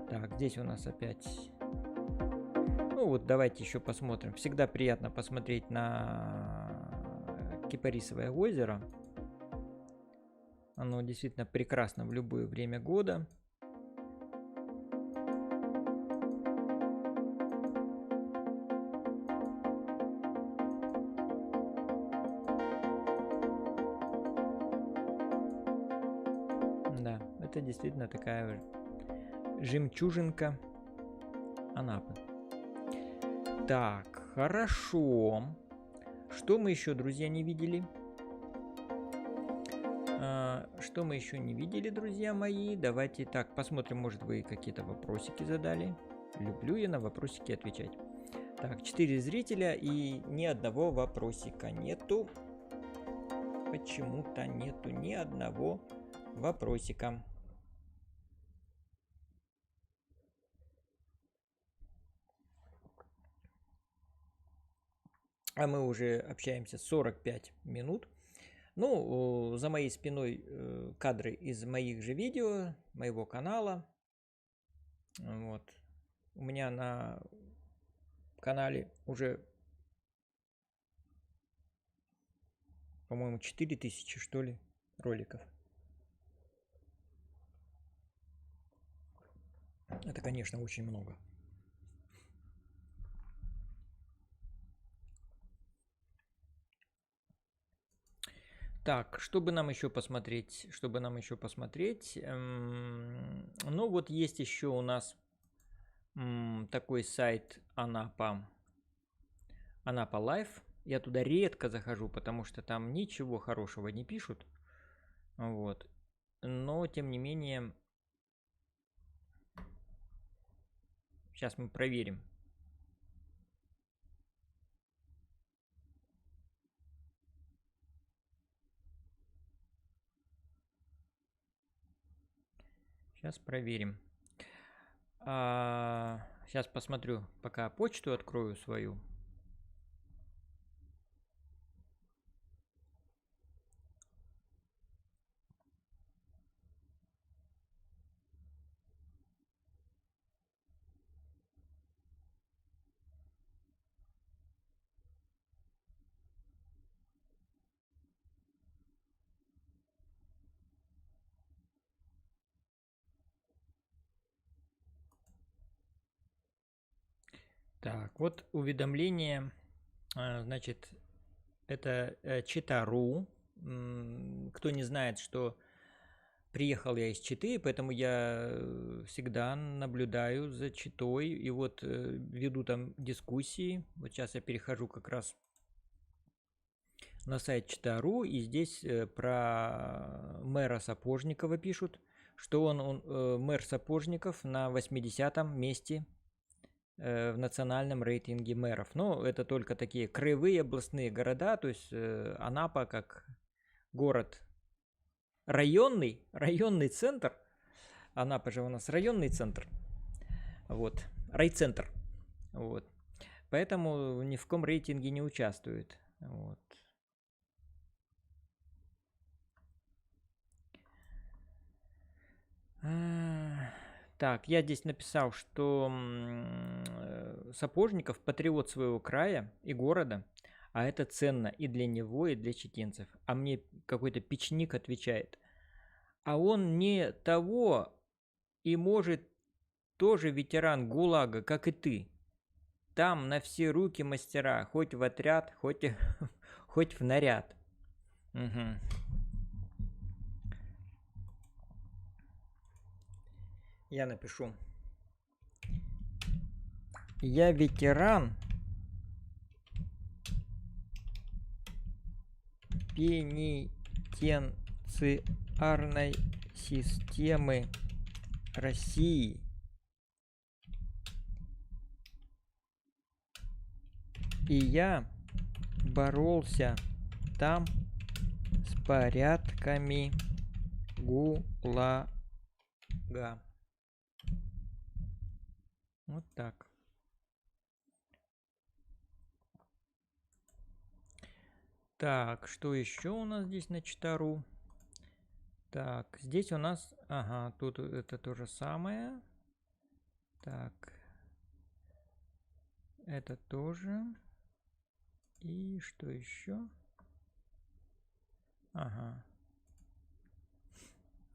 Так, здесь у нас опять... Ну вот давайте еще посмотрим. Всегда приятно посмотреть на Кипарисовое озеро. Оно действительно прекрасно в любое время года. Да, это действительно такая жемчужинка Анапы. Так, хорошо. Что мы еще, друзья, не видели? Что мы еще не видели, друзья мои? Давайте так посмотрим, может, вы какие-то вопросики задали. Люблю я на вопросики отвечать. Так, 4 зрителя и ни одного вопросика нету. Почему-то нету ни одного вопросика. А мы уже общаемся 45 минут. Ну, за моей спиной кадры из моих же видео, моего канала. Вот. У меня на канале уже, по-моему, 4000, что ли, роликов. Это, конечно, очень много. Так, чтобы нам еще посмотреть? Ну, вот есть еще у нас такой сайт Анапа Life. Я туда редко захожу, потому что там ничего хорошего не пишут. Вот. Но, тем не менее, сейчас мы проверим. Сейчас проверим. Сейчас посмотрю, пока почту открою свою. Так, вот уведомление, значит, это Чита.ру. Кто не знает, что приехал я из Читы, поэтому я всегда наблюдаю за Читой и вот веду там дискуссии. Вот сейчас я перехожу как раз на сайт Чита.ру, и здесь про мэра Сапожникова пишут, что он мэр Сапожников на 80-м месте в национальном рейтинге мэров. Но это только такие краевые областные города, то есть Анапа как город районный центр. Анапа же у нас районный центр. Вот, райцентр. Вот. Поэтому ни в каком рейтинге не участвует. Вот. Так, я здесь написал, что Сапожников патриот своего края и города, а это ценно и для него, и для читинцев. А мне какой-то печник отвечает, а он не того и может тоже ветеран ГУЛАГа, как и ты. Там на все руки мастера, хоть в отряд, хоть в наряд. Угу. Я напишу. Я ветеран пенитенциарной системы России. И я боролся там с порядками ГУЛАГа. Вот так. Так, что еще у нас здесь на Чита.ру? Так, здесь у нас... Ага, тут это то же самое. Так. Это тоже. И что еще? Ага.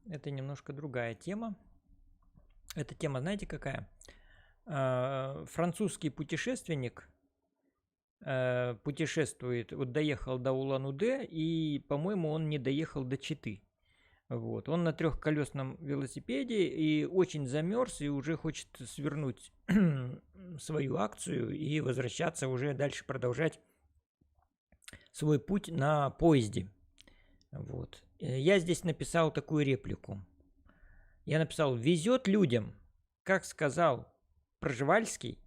Это немножко другая тема. Эта тема, знаете, какая? Французский путешественник путешествует, вот доехал до Улан-Удэ, и, по-моему, он не доехал до Читы. Вот. Он на трехколесном велосипеде и очень замерз, и уже хочет свернуть свою акцию и возвращаться уже дальше, продолжать свой путь на поезде. Вот. Я здесь написал такую реплику. Я написал: «Везет людям, как сказал Пржевальский.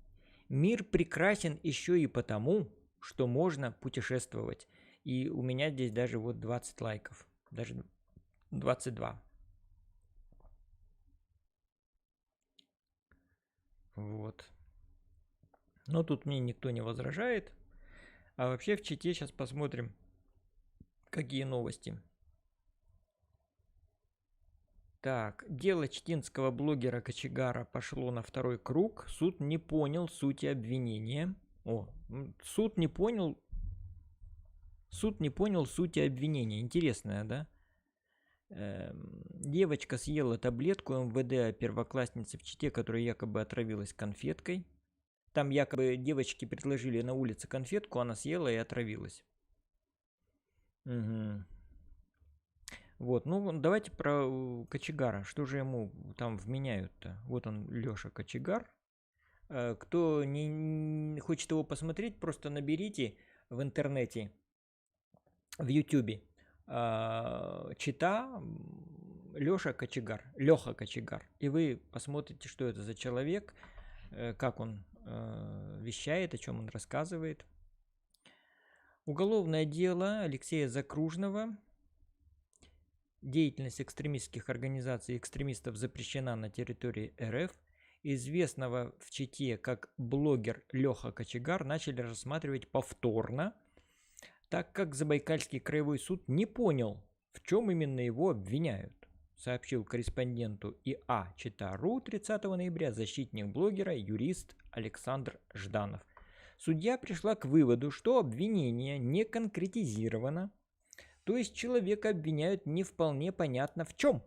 Мир прекрасен еще и потому, что можно путешествовать. И у меня здесь даже вот 20 лайков. Даже 22. Вот. Но тут мне никто не возражает. А вообще в чате сейчас посмотрим, какие новости. Так, дело читинского блогера-кочегара пошло на второй круг. Суд не понял сути обвинения. Суд не понял сути обвинения. Интересная, да? Девочка съела таблетку МВД первоклассницы в Чите, которая якобы отравилась конфеткой. Там якобы девочке предложили на улице конфетку, она съела и отравилась. Угу. Вот, ну давайте про кочегара. Что же ему там вменяют-то? Вот он, Лёша Кочегар. Кто не хочет его посмотреть, просто наберите в интернете, в Ютубе, Чита Лёша Кочегар, Лёха Кочегар. И вы посмотрите, что это за человек, как он вещает, о чем он рассказывает. Уголовное дело Алексея Закружного. Деятельность экстремистских организаций и экстремистов запрещена на территории РФ. Известного в Чите как блогер Лёха Кочегар начали рассматривать повторно, так как Забайкальский краевой суд не понял, в чем именно его обвиняют, сообщил корреспонденту ИА Чита.ру 30 ноября защитник блогера, юрист Александр Жданов. Судья пришла к выводу, что обвинение не конкретизировано, то есть человека обвиняют не вполне понятно в чем.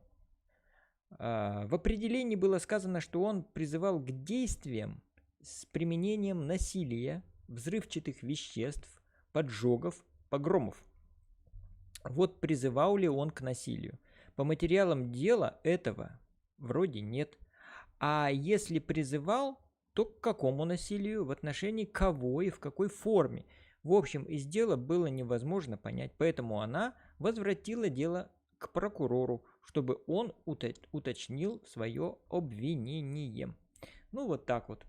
В определении было сказано, что он призывал к действиям с применением насилия, взрывчатых веществ, поджогов, погромов. Вот призывал ли он к насилию? По материалам дела этого вроде нет. А если призывал, то к какому насилию, в отношении кого и в какой форме? В общем, из дела было невозможно понять, поэтому она возвратила дело к прокурору, чтобы он уточнил свое обвинение. Ну, вот так вот.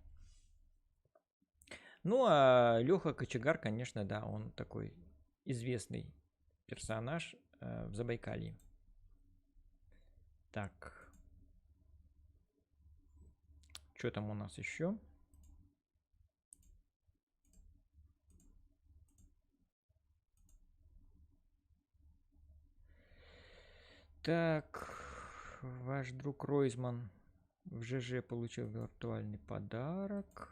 Ну, а Лёха Кочегар, конечно, да, он такой известный персонаж в Забайкалье. Так. Что там у нас еще? Так, ваш друг Ройзман в ЖЖ получил виртуальный подарок.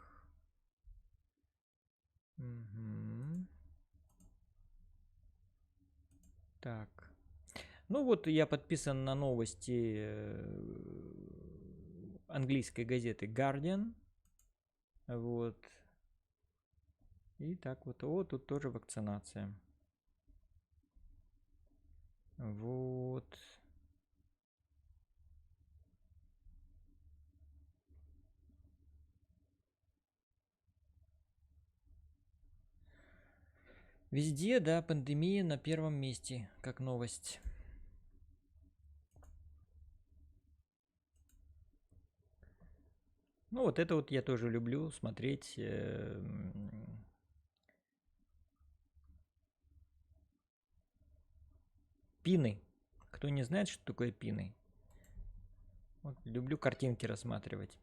Угу. Так. Ну вот я подписан на новости английской газеты Guardian. Вот. И так вот. О, тут тоже вакцинация. Вот. Везде, да, пандемия на первом месте, как новость. Ну, вот это вот я тоже люблю смотреть. Пины. Кто не знает, что такое пины? Вот, люблю картинки рассматривать.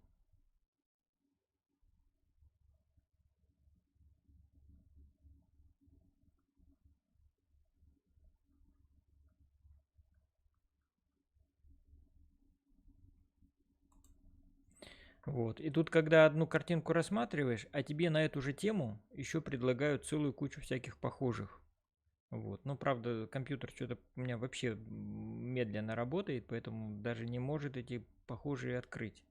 Вот. И тут, когда одну картинку рассматриваешь, а тебе на эту же тему еще предлагают целую кучу всяких похожих. Вот. Ну, правда, компьютер что-то у меня вообще медленно работает, поэтому даже не может эти похожие открыть.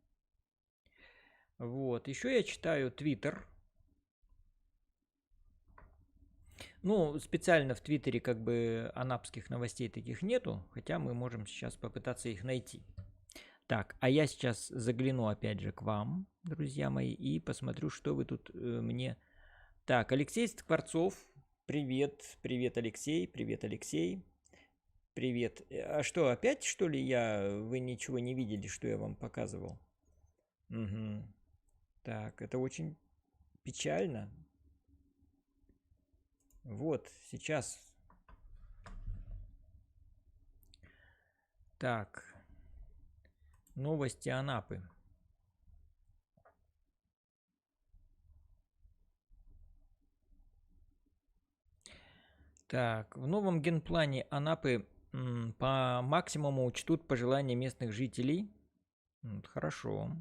Вот. Еще я читаю Twitter. Ну, специально в Твиттере как бы анапских новостей таких нету, хотя мы можем сейчас попытаться их найти. Так, а я сейчас загляну опять же к вам, друзья мои, и посмотрю, что вы тут мне... Так, Алексей Скворцов, привет, привет, Алексей, привет, Алексей, привет. А что, опять, что ли, вы ничего не видели, что я вам показывал? Угу. Так, это очень печально. Вот, сейчас. Так, новости Анапы. Так, в новом генплане Анапы по максимуму учтут пожелания местных жителей. Вот, хорошо.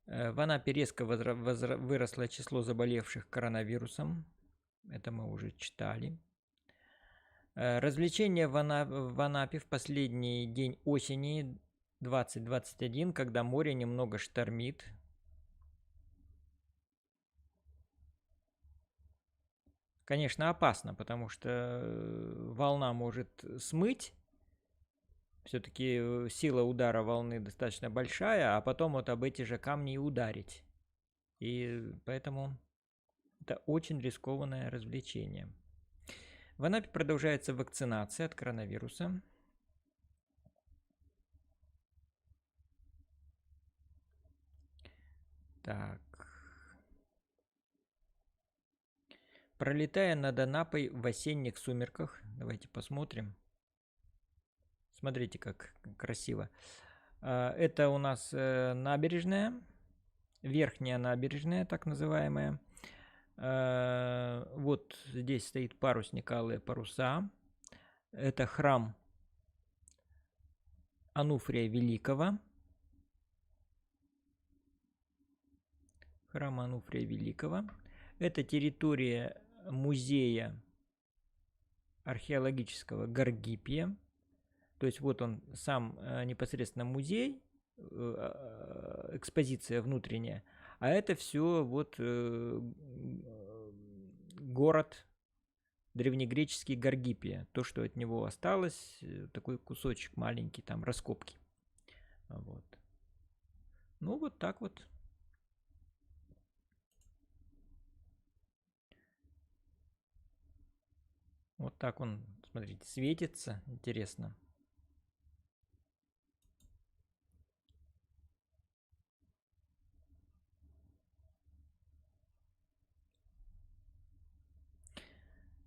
В Анапе резко выросло число заболевших коронавирусом. Это мы уже читали. Развлечения в Анапе в последний день осени 2021, когда море немного штормит. Конечно, опасно, потому что волна может смыть. Все-таки сила удара волны достаточно большая, а потом вот об эти же камни и ударить. И поэтому это очень рискованное развлечение. В Анапе продолжается вакцинация от коронавируса. Так. Пролетая над Анапой в осенних сумерках. Давайте посмотрим. Смотрите, как красиво. Это у нас набережная. Верхняя набережная, так называемая. Вот здесь стоит парусник Алые Паруса. Это храм Ануфрия Великого. Храм Ануфрия Великого. Это территория музея археологического Гаргипия. То есть вот он сам непосредственно музей, экспозиция внутренняя. А это все вот город древнегреческий Гаргипия. То, что от него осталось, такой кусочек маленький, там раскопки. Вот. Ну вот так вот. Вот так он, смотрите, светится. Интересно.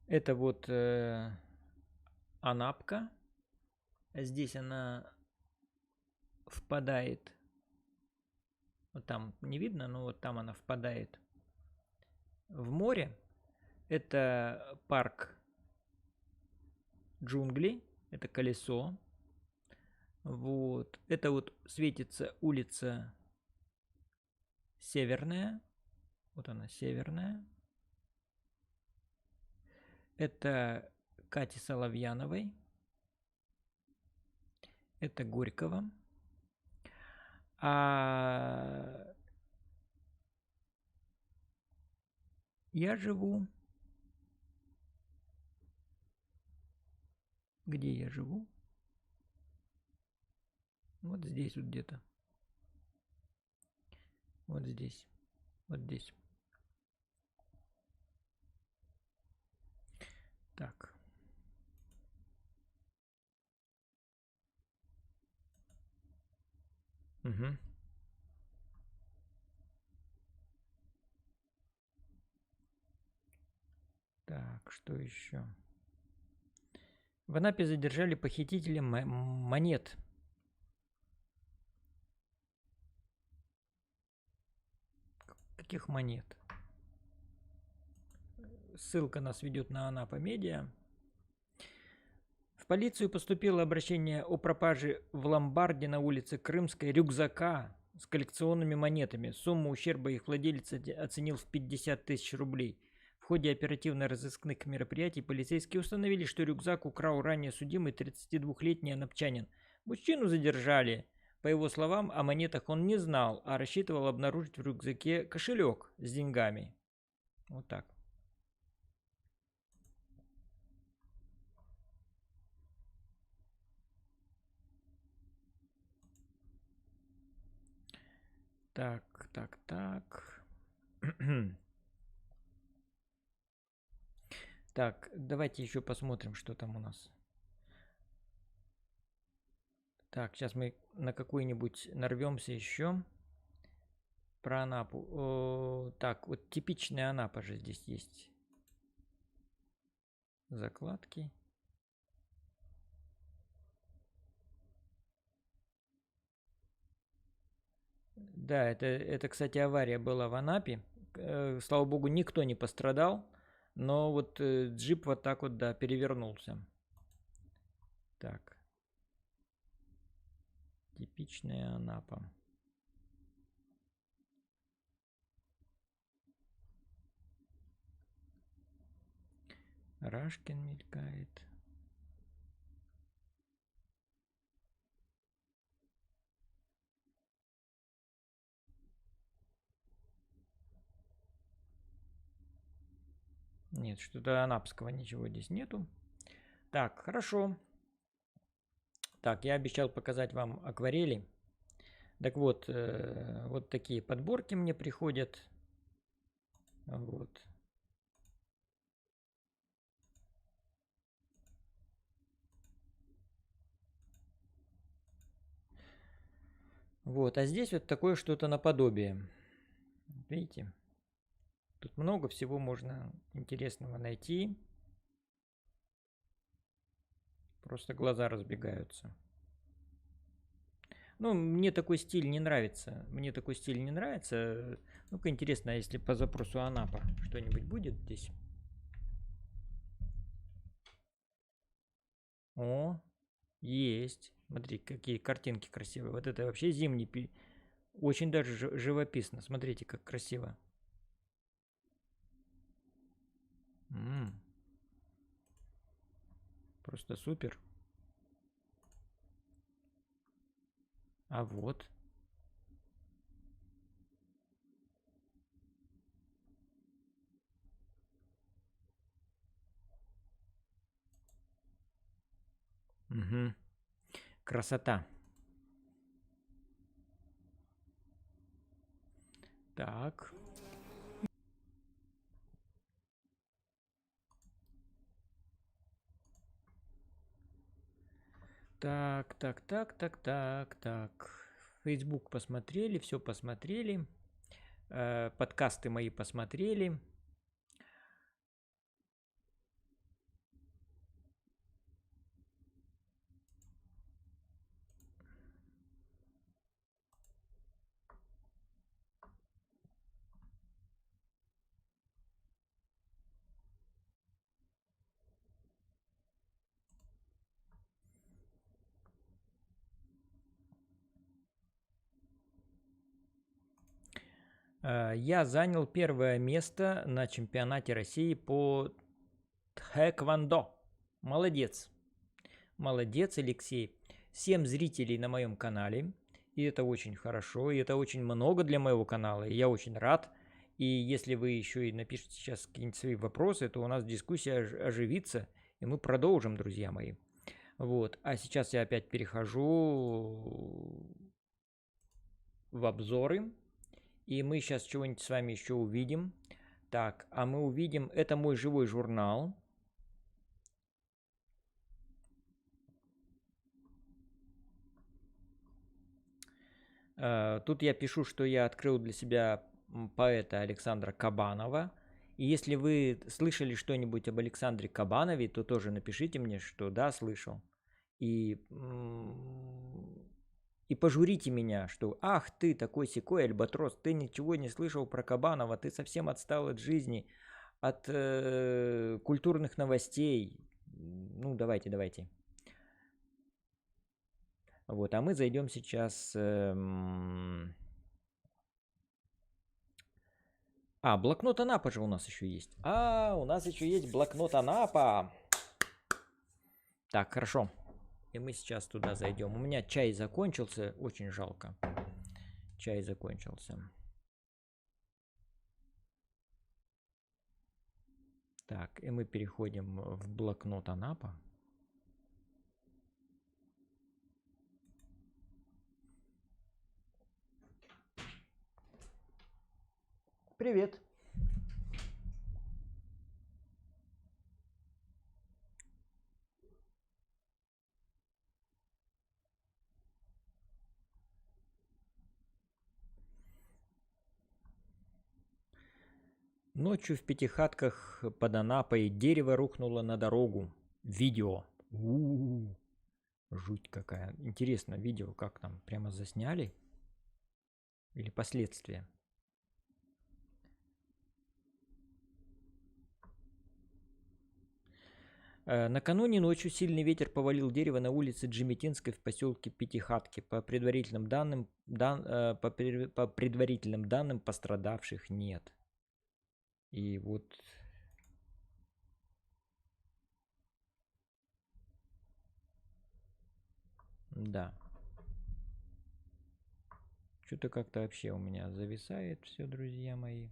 Это вот Анапка. Здесь она впадает. Вот там не видно, но вот там она впадает в море. Это парк джунглей. Это колесо. Вот. Это вот светится улица Северная. Вот она, Северная. Это Кати Соловьяновой. Это Горького. А я живу... Где я живу? Вот здесь вот где-то. Вот здесь. Вот здесь. Так. Угу. Так, что еще? В Анапе задержали похитителя монет. Каких монет? Ссылка нас ведет на Анапа Медиа. В полицию поступило обращение о пропаже в ломбарде на улице Крымской рюкзака с коллекционными монетами. Сумму ущерба их владелец оценил в 50 тысяч рублей. В ходе оперативно-розыскных мероприятий полицейские установили, что рюкзак украл ранее судимый 32-летний анапчанин. Мужчину задержали. По его словам, о монетах он не знал, а рассчитывал обнаружить в рюкзаке кошелек с деньгами. Вот так. Так. Так, давайте еще посмотрим, что там у нас. Так, сейчас мы на какой-нибудь нарвемся еще. Про Анапу. Так, вот типичная Анапа же здесь есть. Закладки. Да, это, кстати, авария была в Анапе. Слава богу, никто не пострадал. Но вот джип вот так вот, да, перевернулся. Так. Типичная Анапа. Рашкин мелькает. Нет, что-то анапского ничего здесь нету. Так, хорошо. Так, я обещал показать вам акварели. Так вот, вот такие подборки мне приходят. Вот. Вот, а здесь вот такое что-то наподобие. Видите? Тут много всего можно интересного найти. Просто глаза разбегаются. Ну, мне такой стиль не нравится. Мне такой стиль не нравится. Ну-ка, интересно, а если по запросу Анапа что-нибудь будет здесь? О, есть. Смотри, какие картинки красивые. Вот это вообще зимний. Очень даже живописно. Смотрите, как красиво. Просто супер. А вот. Угу. Красота. Так. Так. Facebook посмотрели, все посмотрели. Подкасты мои посмотрели. Я занял первое место на чемпионате России по тхэквондо. Молодец. Молодец, Алексей. 7 зрителей на моем канале. И это очень хорошо. И это очень много для моего канала. И я очень рад. И если вы еще и напишите сейчас какие-нибудь свои вопросы, то у нас дискуссия оживится. И мы продолжим, друзья мои. Вот. А сейчас я опять перехожу в обзоры. И мы сейчас чего-нибудь с вами еще увидим. Так, а мы увидим, это мой живой журнал. Тут я пишу, что я открыл для себя поэта Александра Кабанова. И если вы слышали что-нибудь об Александре Кабанове, то тоже напишите мне, что да, слышал. И пожурите меня, что ах ты такой секой альбатрос, ты ничего не слышал про Кабанова, ты совсем отстал от жизни, от культурных новостей. Ну, давайте. Вот, а мы зайдем сейчас... блокнот Анапа же у нас еще есть. У нас еще есть блокнот Анапа. Так, хорошо. И мы сейчас туда зайдем. У меня чай закончился, очень жалко. Чай закончился. Так, и мы переходим в блокнот Анапа. Привет. Ночью в Пятихатках под Анапой дерево рухнуло на дорогу. Видео. У-у-у. Жуть какая. Интересно, видео как там? Прямо засняли? Или последствия? Накануне ночью сильный ветер повалил дерево на улице Джеметинской в поселке Пятихатки. По предварительным данным пострадавших нет. И вот... Да. Что-то как-то вообще у меня зависает все, друзья мои.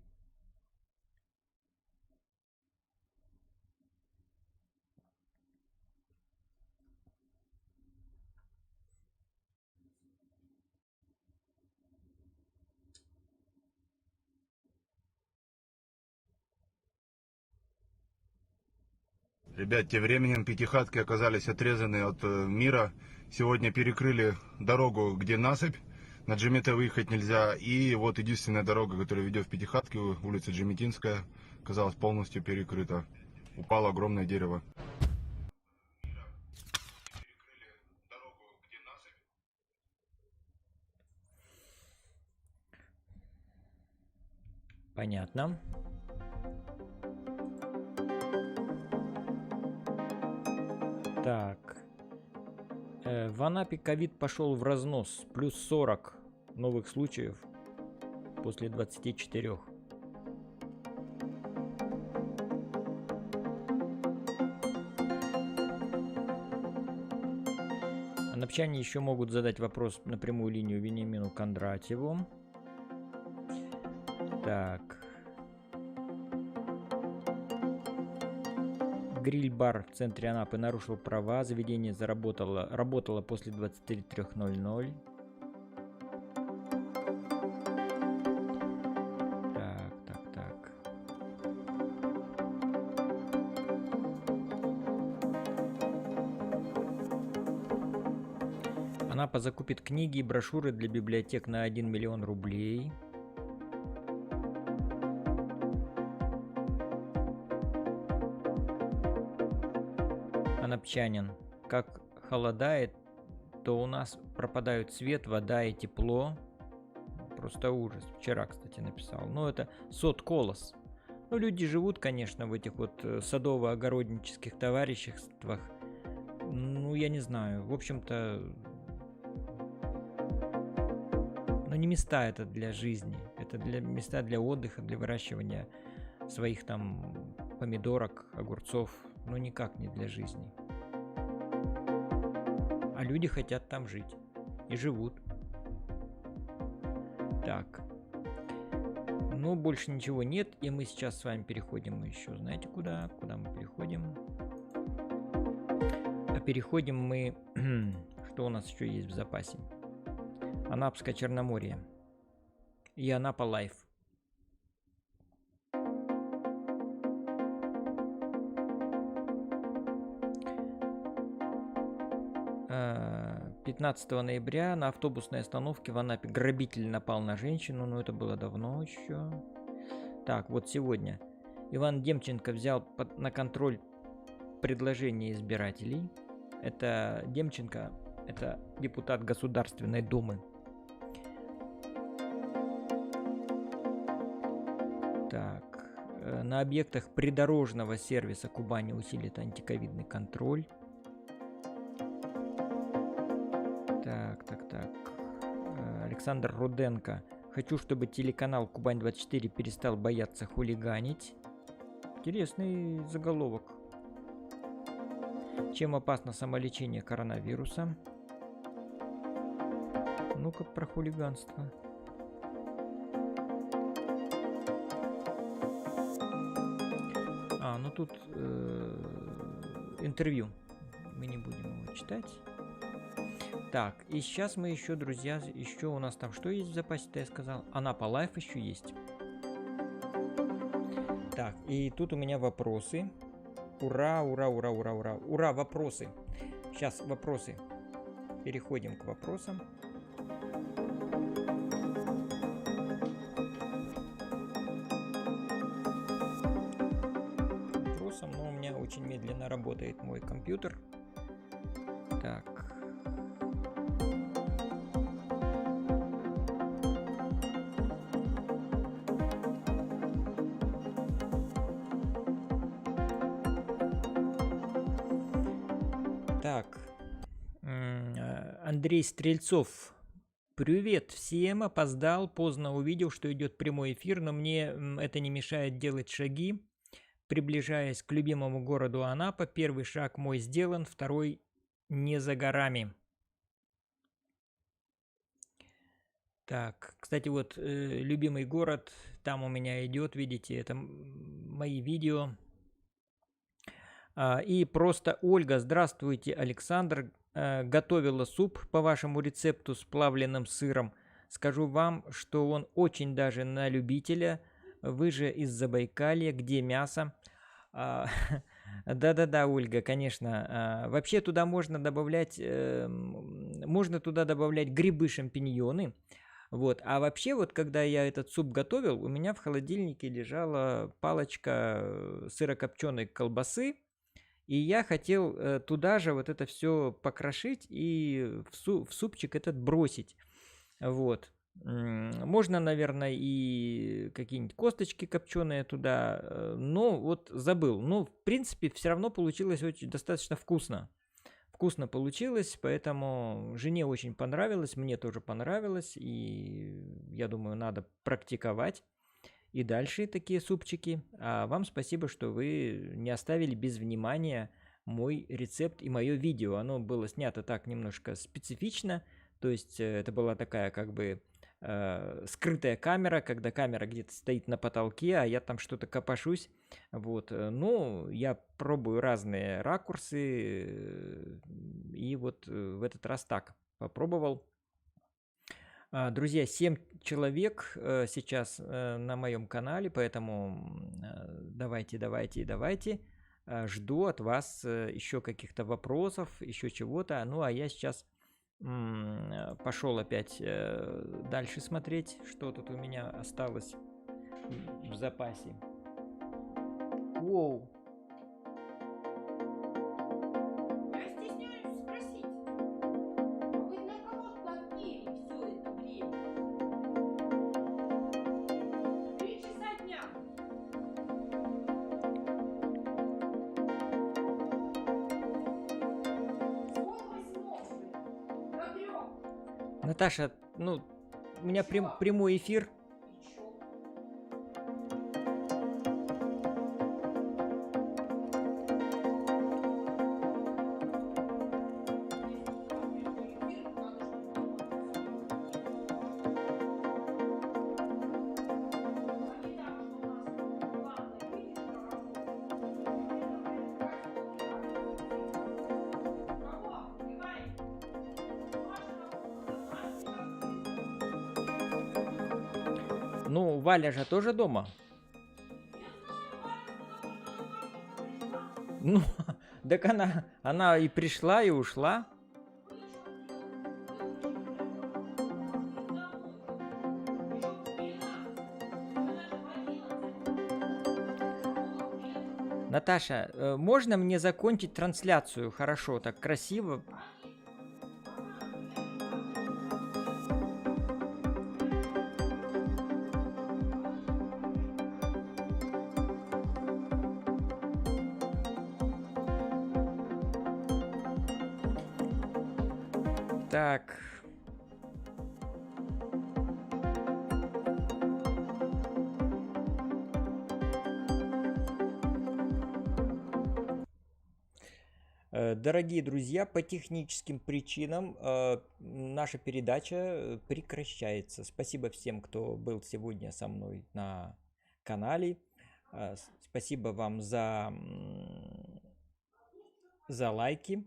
Ребят, тем временем Пятихатки оказались отрезаны от мира. Сегодня перекрыли дорогу, где насыпь. На Джемете выехать нельзя. И вот единственная дорога, которая ведет в Пятихатки, улица Джеметинская, оказалась полностью перекрыта. Упало огромное дерево. Понятно. Так. В Анапе ковид пошел в разнос. Плюс 40 новых случаев после 24. Анапчане еще могут задать вопрос на прямую линию Вениамину Кондратьеву. Так. Гриль-бар в центре Анапы нарушил права. Заведение работало после 23:00. Так. Анапа закупит книги и брошюры для библиотек на 1 миллион рублей. Анапчанин. Как холодает, то у нас пропадают свет, вода и тепло. Просто ужас. Вчера, кстати, написал. Ну, это сот колос. Ну, люди живут, конечно, в этих вот садово-огороднических товариществах. Ну, я не знаю. В общем-то, ну, не места это для жизни. Это места для отдыха, для выращивания своих там помидорок, огурцов. Ну, никак не для жизни. А люди хотят там жить. И живут. Так. Ну, больше ничего нет. И мы сейчас с вами переходим еще, знаете, куда? Куда мы переходим? А переходим мы... Что у нас еще есть в запасе? Анапское Черноморье. И Анапа Лайф. 15 ноября на автобусной остановке в Анапе грабитель напал на женщину, но это было давно еще. Так, вот сегодня Иван Демченко взял на контроль предложение избирателей. Это Демченко, это депутат Государственной Думы. Так, на объектах придорожного сервиса Кубани усилит антиковидный контроль. Так. Александр Руденко. Хочу, чтобы телеканал Кубань-24 перестал бояться хулиганить. Интересный заголовок. Чем опасно самолечение коронавируса? Ну-ка про хулиганство. Ну тут интервью. Мы не будем его читать. Так, и сейчас мы еще, друзья, еще у нас там что есть в запасе-то, я сказал? Анапа Лайф еще есть. Так, и тут у меня вопросы. Ура, вопросы. Сейчас вопросы. Переходим к вопросам. работает мой компьютер. Так. Так. Андрей Стрельцов. Привет всем, опоздал, поздно увидел, что идет прямой эфир, но мне это не мешает делать шаги, приближаясь к любимому городу Анапа. Первый шаг мой сделан, второй не за горами. Так, кстати, вот любимый город, там у меня идет, видите, это мои видео. И просто Ольга, здравствуйте, Александр, готовила суп по вашему рецепту с плавленным сыром. Скажу вам, что он очень даже на любителя. Вы же из Забайкалья, где мясо. А, Да-да-да, Ольга, конечно. Вообще туда можно добавлять грибы, шампиньоны. Вот. А вообще, вот когда я этот суп готовил, у меня в холодильнике лежала палочка сырокопченой колбасы, и я хотел туда же вот это все покрошить и в супчик этот бросить. Вот. Можно, наверное, и какие-нибудь косточки копченые туда, но вот забыл. Ну, в принципе, все равно получилось очень достаточно вкусно. Вкусно получилось, поэтому жене очень понравилось, мне тоже понравилось, и я думаю, надо практиковать и дальше такие супчики. А вам спасибо, что вы не оставили без внимания мой рецепт и мое видео. Оно было снято так немножко специфично, то есть это была такая как бы скрытая камера, когда камера где-то стоит на потолке, а я там что-то копошусь. Вот. Ну, я пробую разные ракурсы, и вот в этот раз так попробовал. Друзья, 7 человек сейчас на моем канале, поэтому давайте. Жду от вас еще каких-то вопросов, еще чего-то. Ну, а я сейчас пошел опять дальше смотреть, что тут у меня осталось в запасе. Воу! Я стесняюсь спросить, а вы на кого топили все это время? 3 часа дня. С 8 до 3. Наташа, ну, у меня прямой эфир. И чё? Ну, Валя же тоже дома. Ну, так она и пришла, и ушла. Наташа, можно мне закончить трансляцию хорошо, так красиво? Так. Дорогие друзья, по техническим причинам наша передача прекращается. Спасибо всем, кто был сегодня со мной на канале. Спасибо вам за лайки,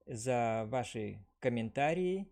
за ваши комментарии.